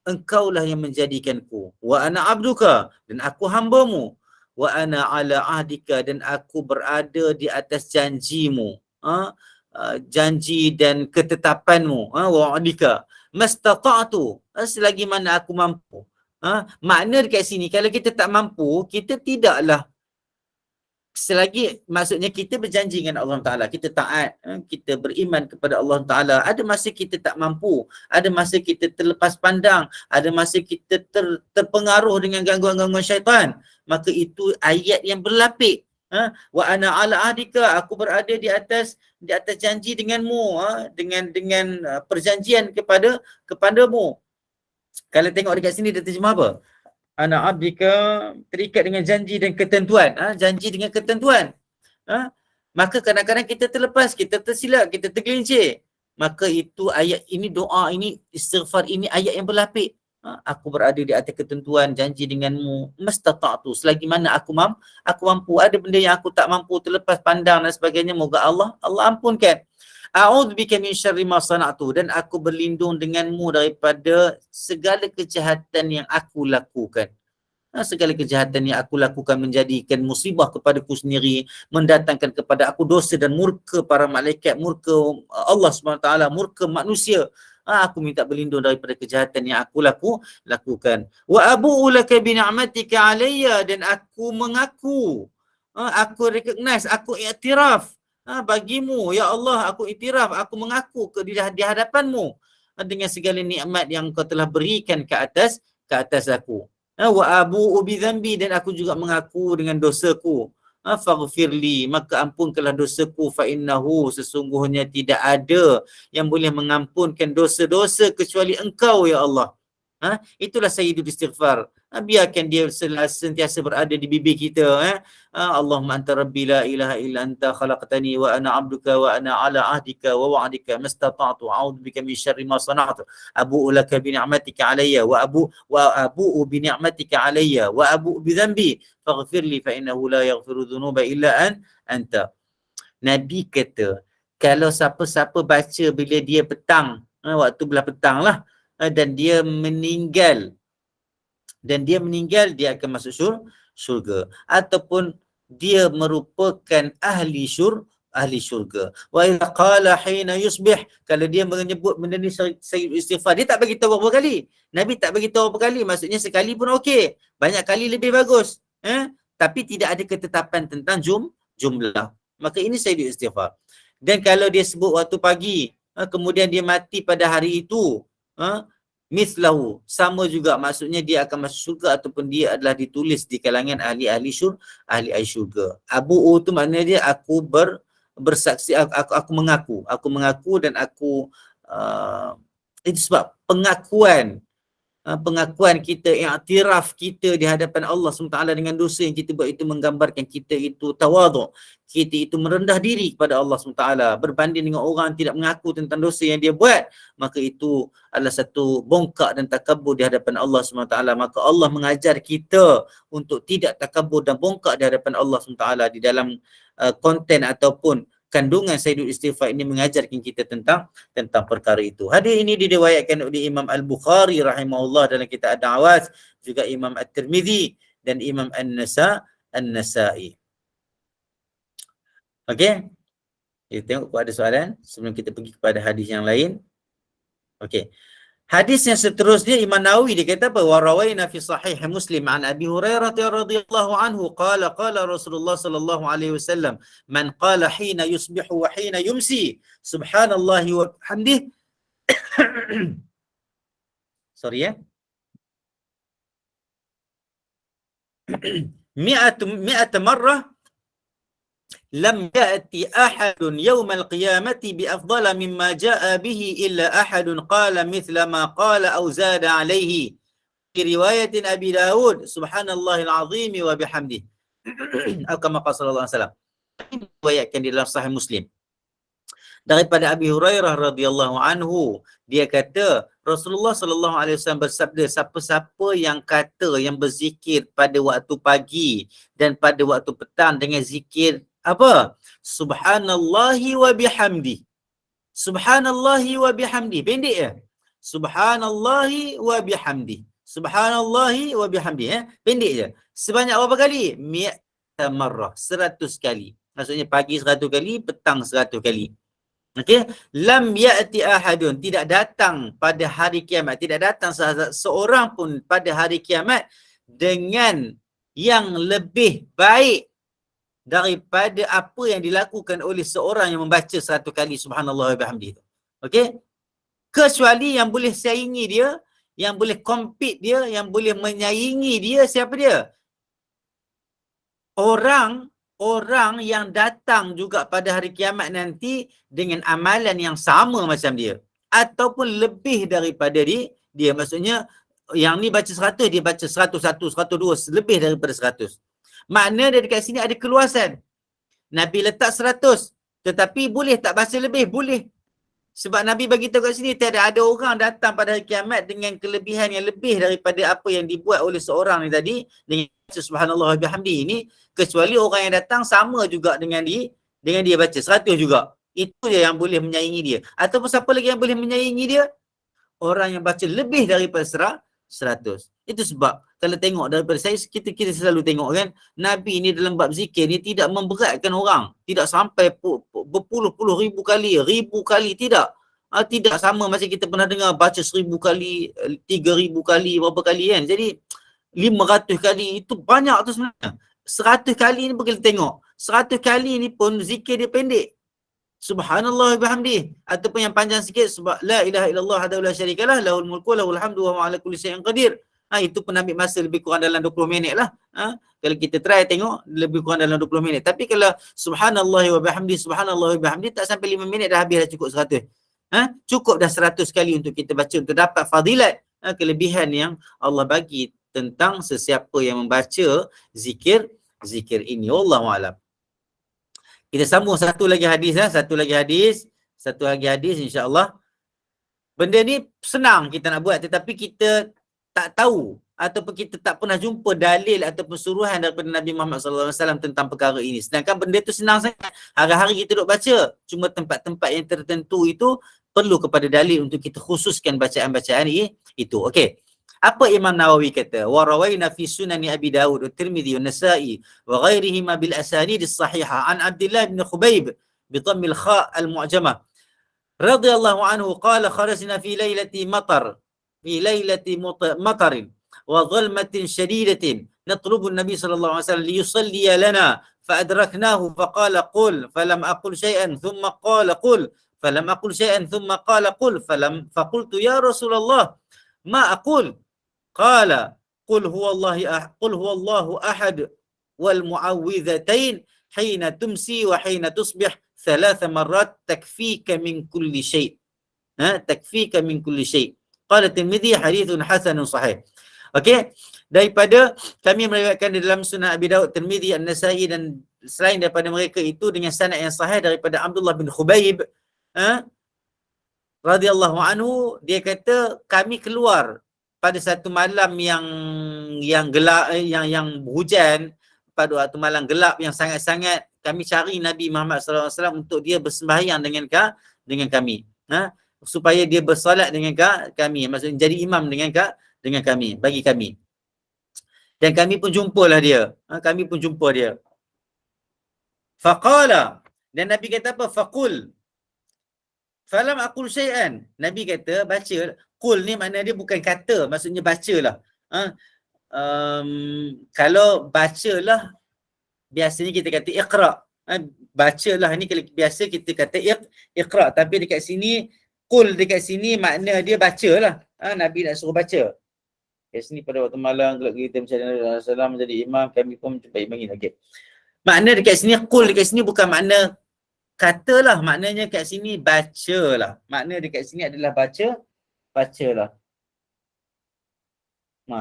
engkaulah yang menjadikanku, wa ana abduka, dan aku hambamu, wa ana ala ahdika, dan aku berada di atas janjimu, janji dan ketetapanmu, wa wa'dika mastata'tu, selagi mana aku mampu. Makna dekat sini, kalau kita tak mampu, kita tidaklah, selagi maksudnya kita berjanji dengan Allah Ta'ala, kita taat, kita beriman kepada Allah Ta'ala. Ada masa kita tak mampu, ada masa kita terlepas pandang, ada masa kita terpengaruh dengan gangguan-gangguan syaitan. Maka itu ayat yang berlapik. Wa ana ala ahdika, aku berada di atas janji denganmu, dengan perjanjian kepadamu. Kalau tengok dekat sini dia terjemah apa? Ana abdika, terikat dengan janji dan ketentuan. Janji dengan ketentuan. Maka kadang-kadang kita terlepas, kita tersilap, kita tergelincir. Maka itu ayat ini, doa ini, istighfar ini ayat yang berlapik. Aku berada di atas ketentuan, janji denganmu, mastata'tu, selagi mana aku mampu. Ada benda yang aku tak mampu, terlepas pandang dan sebagainya, moga Allah ampunkan. A'udzubika min syarri ma sana'tu, dan aku berlindung denganmu daripada segala kejahatan yang aku lakukan. Segala kejahatan yang aku lakukan menjadikan musibah kepadaku sendiri, mendatangkan kepada aku dosa dan murka para malaikat, murka Allah SWT, murka manusia. Aku minta berlindung daripada kejahatan yang aku lakukan. Wa abu'u laka bi ni'matika alayya, dan aku mengaku, aku recognize, aku iktiraf bagimu ya Allah, aku iktiraf, aku mengaku di hadapanmu dengan segala nikmat yang kau telah berikan ke atas aku. Wa abu'u bi dzambi, dan aku juga mengaku dengan dosaku. Faghfirli, maka ampunkanlah dosaku, fa innahu, sesungguhnya tidak ada yang boleh mengampunkan dosa-dosa kecuali engkau ya Allah. Itulah sayyidul istighfar. Biarkan dia sentiasa berada di bibir kita. Allahumma anta rabbi la ilaha illa anta khalaqtani wa ana abduka wa ana ala ahdika wa wa'dika mastata'tu a'udzu bika min syarri ma sana'tu abu'u laka bi ni'matika alayya wa abu'u bi ni'matika alayya wa abu'u bi dhanbi faghfir li fa innahu la yaghfiru dhunuba illa anta. Nabi kata, kalau siapa-siapa baca bila dia petang, waktu belah petang lah, dan dia meninggal, dia akan masuk syurga, ataupun dia merupakan ahli ahli syurga. Wa idza qala hina yusbih, kalau dia menyebut benda ni sayyidul istighfar, dia tak bagi tahu berapa kali. Nabi tak bagi tahu berapa kali, maksudnya sekali pun okey, banyak kali lebih bagus. Tapi tidak ada ketetapan tentang jumlah. Maka ini sayyidul istighfar. Dan kalau dia sebut waktu pagi, kemudian dia mati pada hari itu, mislahu, sama juga, maksudnya dia akan masuk syurga ataupun dia adalah ditulis di kalangan ahli syurga. Abu tu maknanya dia aku bersaksi, aku mengaku dan aku itu sebab pengakuan kita, iktiraf kita di hadapan Allah SWT dengan dosa yang kita buat itu menggambarkan kita itu tawaduk, kita itu merendah diri kepada Allah SWT berbanding dengan orang yang tidak mengaku tentang dosa yang dia buat, maka itu adalah satu bongkak dan takabur di hadapan Allah SWT. Maka Allah mengajar kita untuk tidak takabur dan bongkak di hadapan Allah SWT di dalam konten ataupun kandungan sayyidul istighfar ini mengajarkan kita tentang perkara itu. Hadis ini diriwayatkan oleh Imam Al-Bukhari rahimahullah dalam kitab Ad-Da'awat, juga Imam At-Tirmidzi dan Imam An-Nasa'i. Okey. Kita tengok kalau ada soalan sebelum kita pergi kepada hadis yang lain. Okey. Hadis yang seterusnya Imam Nawawi dia kata apa? Wa rawaina fi sahih Muslim an Abi Hurairah radhiyallahu anhu qala Rasulullah sallallahu alaihi wasallam man qala hina yusbihu wa hina yumsi subhanallahi wa bihamdihi sorry ya mi'at marrah lam ya'ti ahadun yawmal qiyamati bi afdala mimma ja'a bihi illa ahadun qala mithla ma qala aw zada alayhi. Fi riwayatin Abi Dawud subhanallahil azim wa bihamdihi. Atau kama qala sallallahu alaihi wasallam. Diriwayatkan di dalam Sahih Muslim daripada Abi Hurairah radhiyallahu anhu, dia kata Rasulullah sallallahu alaihi wasallam bersabda, siapa-siapa yang kata, yang berzikir pada waktu pagi dan pada waktu petang dengan zikir apa? Subhanallahi wa bihamdi. Subhanallahi wa bihamdi. Pendek ya? Subhanallahi wa bihamdi. Subhanallahi wa bihamdi. Pendek je. Sebanyak berapa kali? Mi'ata marrah. 100 kali. Maksudnya pagi 100 kali, petang 100 kali. Okey? Lam ya'ti ahadun. Tidak datang pada hari kiamat. Tidak datang seorang pun pada hari kiamat dengan yang lebih baik daripada apa yang dilakukan oleh seorang yang membaca 100 kali subhanallah wa bihamdihi. Okey? Kecuali yang boleh saingi dia, yang boleh compete dia, yang boleh menyaingi dia, siapa dia? Orang yang datang juga pada hari kiamat nanti dengan amalan yang sama macam dia ataupun lebih daripada dia. Maksudnya yang ni baca 100, dia baca 101, 102, lebih daripada 100. Makna dia dekat sini ada keluasan. Nabi letak 100, tetapi boleh tak baca lebih? Boleh. Sebab Nabi bagi tahu kat sini tiada ada orang datang pada hari kiamat dengan kelebihan yang lebih daripada apa yang dibuat oleh seorang ni tadi dengan subhanallah wa bihamdi ini, kecuali orang yang datang sama juga dengan dia baca 100 juga. Itu je yang boleh menyaingi dia. Ataupun siapa lagi yang boleh menyaingi dia? Orang yang baca lebih daripada 100. Itu sebab kalau tengok daripada saya, kita selalu tengok kan, Nabi ni dalam bab zikir ni tidak memberatkan orang. Tidak sampai berpuluh-puluh ribu kali, tidak. Tidak sama macam kita pernah dengar baca 1000 kali, 3000 kali, berapa kali kan. Jadi 500 kali itu banyak tu sebenarnya. 100 kali ni pergi tengok. 100 kali ni pun zikir dia pendek. Subhanallah wa bihamdih, ataupun yang panjang sikit sebab la ilaha illallah wahdahu la syarikalah lahul mulku wa lahul hamdu wa huwa ala kulli syai'in qadir. Itu pun ambil masa lebih kurang dalam 20 minit lah. Kalau kita try tengok lebih kurang dalam 20 minit. Tapi kalau subhanallah wa bihamdih, subhanallah wa bihamdih, tak sampai 5 minit dah habis, dah cukup 100. Cukup dah 100 kali untuk kita baca untuk dapat fadilat, kelebihan yang Allah bagi tentang sesiapa yang membaca zikir ini. Wallahu a'lam. Kita sambung satu lagi hadis insya-Allah. Benda ni senang kita nak buat, tetapi kita tak tahu ataupun kita tak pernah jumpa dalil ataupun suruhan daripada Nabi Muhammad SAW tentang perkara ini. Sedangkan benda tu senang sangat. Hari-hari kita duk baca. Cuma tempat-tempat yang tertentu itu perlu kepada dalil untuk kita khususkan bacaan-bacaan itu. Okey. Apa Imam Nawawi kata? Wa rawaina fi sunani Abi Dawud wa Tirmidzi wa Nasa'i wa ghairihima bil asanid as-sahihah an Abdullah bin Khubayb بضم الخاء المعجمة. رضي الله عنه قال خرجنا في ليلة مطر مطر وظلمة شديدة نطلب النبي صلى الله عليه وسلم ليصلي لنا فأدركناه فقال قل فلم أقل شيئا ثم قال قل فلم أقل شيئا ثم قال قل فقلت يا رسول الله ما أقول قال قل هو الله أحد والمعوذتين حين تمسي وحين تصبح 3 مرات تكفيك من كل شيء. تكفيك من كل شيء. قال الترمذي حديث حسن صحيح. Okey, daripada kami meriwayatkan di dalam Sunan Abi Daud, Tirmizi, An-Nasai dan selain daripada mereka itu dengan sanad yang sahih daripada Abdullah bin Khubaib radhiyallahu anhu, dia kata kami keluar pada satu malam yang gelap, yang hujan, pada waktu malam gelap yang sangat-sangat, kami cari Nabi Muhammad SAW untuk dia bersembahyang dengan kami, supaya dia bersolat dengan kami, maksudnya jadi imam dengan kami, bagi kami. Dan kami pun jumpalah dia. Kami pun jumpa dia. Faqala, dan Nabi kata apa? Faqul falam aqul syai'an. Nabi kata baca. Qul ni makna dia bukan kata, maksudnya bacalah. Kalau bacalah biasanya kita kata iqra. Bacalah ni kalau biasa kita kata iqra, tapi dekat sini qul, dekat sini makna dia bacalah. Nabi nak suruh baca. Kat sini pada waktu malam gelap kita macam Nabi SAW menjadi imam, kami pun mencuba imam. Okey. Makna dekat sini qul, dekat sini bukan makna katalah, maknanya kat sini bacalah. Makna dekat sini adalah bacalah.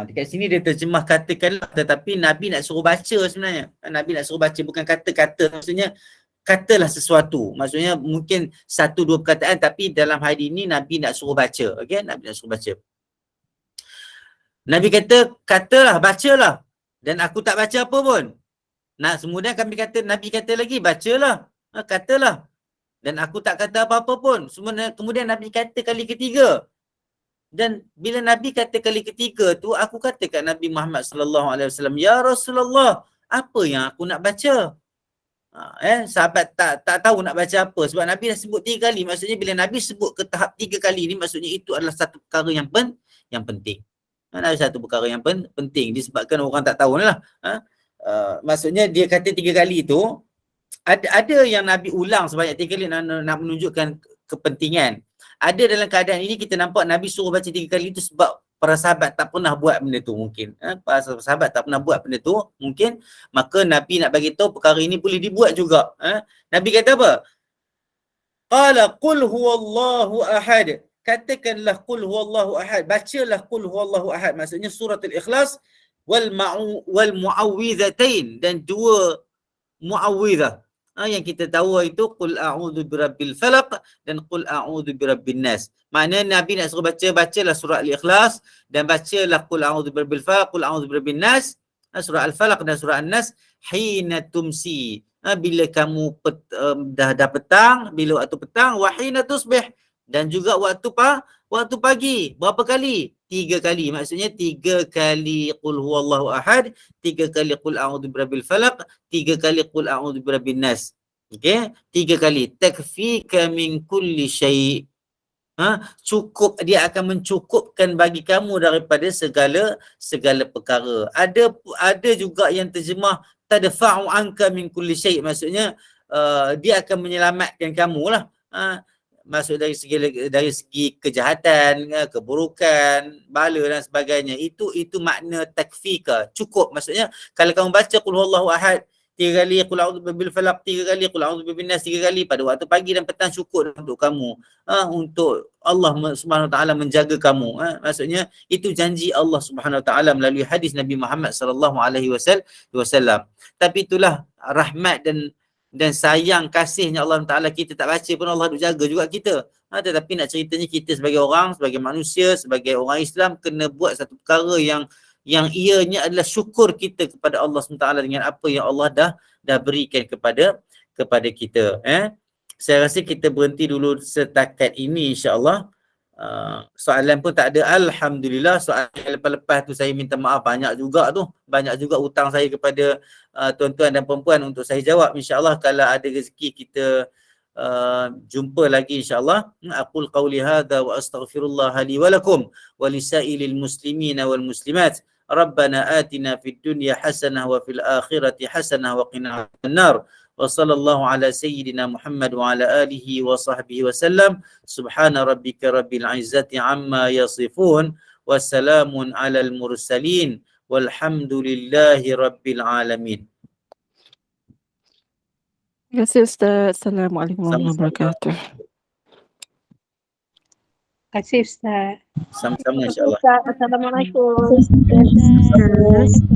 Dekat sini dia terjemah katakanlah, tetapi Nabi nak suruh baca sebenarnya. Nabi nak suruh baca, bukan kata-kata. Maksudnya katalah sesuatu. Maksudnya mungkin 1-2 perkataan, tapi dalam hari ini Nabi nak suruh baca. Okey, Nabi nak suruh baca. Nabi kata, katalah, bacalah. Dan aku tak baca apa pun. Kemudian Nabi kata lagi, bacalah. Katalah. Dan aku tak kata apa-apa pun. Kemudian Nabi kata kali ketiga. Dan bila Nabi kata kali ketiga tu, aku kata kat Nabi Muhammad SAW, ya Rasulullah, apa yang aku nak baca? Sahabat tak tahu nak baca apa. Sebab Nabi dah sebut 3 kali. Maksudnya bila Nabi sebut ke tahap 3 kali ni, maksudnya itu adalah satu perkara yang penting. Ada satu perkara yang penting. Disebabkan orang tak tahu lah. Maksudnya dia kata 3 kali tu, ada yang Nabi ulang sebanyak 3 kali nak menunjukkan kepentingan. Ada dalam keadaan ini kita nampak Nabi suruh baca 3 kali itu sebab para sahabat tak pernah buat benda tu mungkin. Para sahabat tak pernah buat benda tu mungkin. Maka Nabi nak bagi tahu perkara ini boleh dibuat juga. Nabi kata apa? Qala qul huwallahu ahad. Katakanlah qul huwallahu ahad. Bacalah qul huwallahu ahad. Maksudnya surah Al-Ikhlas wal mu'awwidhatain, dan 2 mu'awwidhah. Yang kita tahu itu qul a'udzu birabbil falaq dan qul a'udzu birabbin nas. Maknanya Nabi nak suruh bacalah surah Al-Ikhlas dan bacalah qul a'udzu birabbil falaq, qul a'udzu birabbin nas, surah Al-Falaq dan surah An-Nas hina tumsi. Bila kamu dah petang, bila waktu petang, wa hina tusbih, dan juga waktu pagi. Berapa kali? 3 kali. Maksudnya 3 kali qul huwallahu ahad, 3 kali qul a'udzu birabbil falaq, 3 kali qul a'udzu birabbin nas. Okey, 3 kali. Takfika min kulli syai'. Cukup, dia akan mencukupkan bagi kamu daripada segala perkara. Ada juga yang terjemah tadfa'u anka min kulli syai'. Maksudnya dia akan menyelamatkan kamu lah. Maksud dari segi kejahatan, keburukan, bala dan sebagainya. Itu makna takfika, cukup. Maksudnya kalau kamu baca qul huwallahu ahad 3 kali, qul a'udzu birabbil falaq 3 kali, qul a'udzu birabbin nas 3 kali pada waktu pagi dan petang, cukup untuk kamu. Untuk Allah Subhanahu Wa Taala menjaga kamu. Maksudnya itu janji Allah Subhanahu Wa Taala melalui hadis Nabi Muhammad sallallahu alaihi wasallam. Tapi itulah rahmat dan sayang kasihnya Allah Ta'ala. Kita tak baca pun Allah jaga juga kita. Tetapi nak ceritanya kita sebagai orang, sebagai manusia, sebagai orang Islam, kena buat satu perkara yang ianya adalah syukur kita kepada Allah SWT dengan apa yang Allah dah berikan kepada kita. Saya rasa kita berhenti dulu setakat ini, insya-Allah. Soalan pun tak ada, alhamdulillah. Soalan lepas-lepas tu saya minta maaf, banyak juga hutang saya kepada tuan-tuan dan puan-puan untuk saya jawab. InsyaAllah kalau ada rezeki kita jumpa lagi insya-Allah. Aqul qauli hadza wa astaghfirullah li wa lakum wa lisailil muslimina wal muslimat. Rabbana atina fid dunya hasanah wa fil akhirati hasanah wa qina adzabannar. Wa sallallahu ala sayyidina Muhammad wa ala alihi wa sahbihi wa sallam. Subhana rabbika rabbil izzati amma yasifun wa salamun alal mursalin walhamdulillahi rabbil alamin. Terima kasih Ustaz. Assalamualaikum warahmatullahi Sama-sama. wabarakatuh. Terima kasih Ustaz. Sama-sama insya-Allah. Assalamualaikum.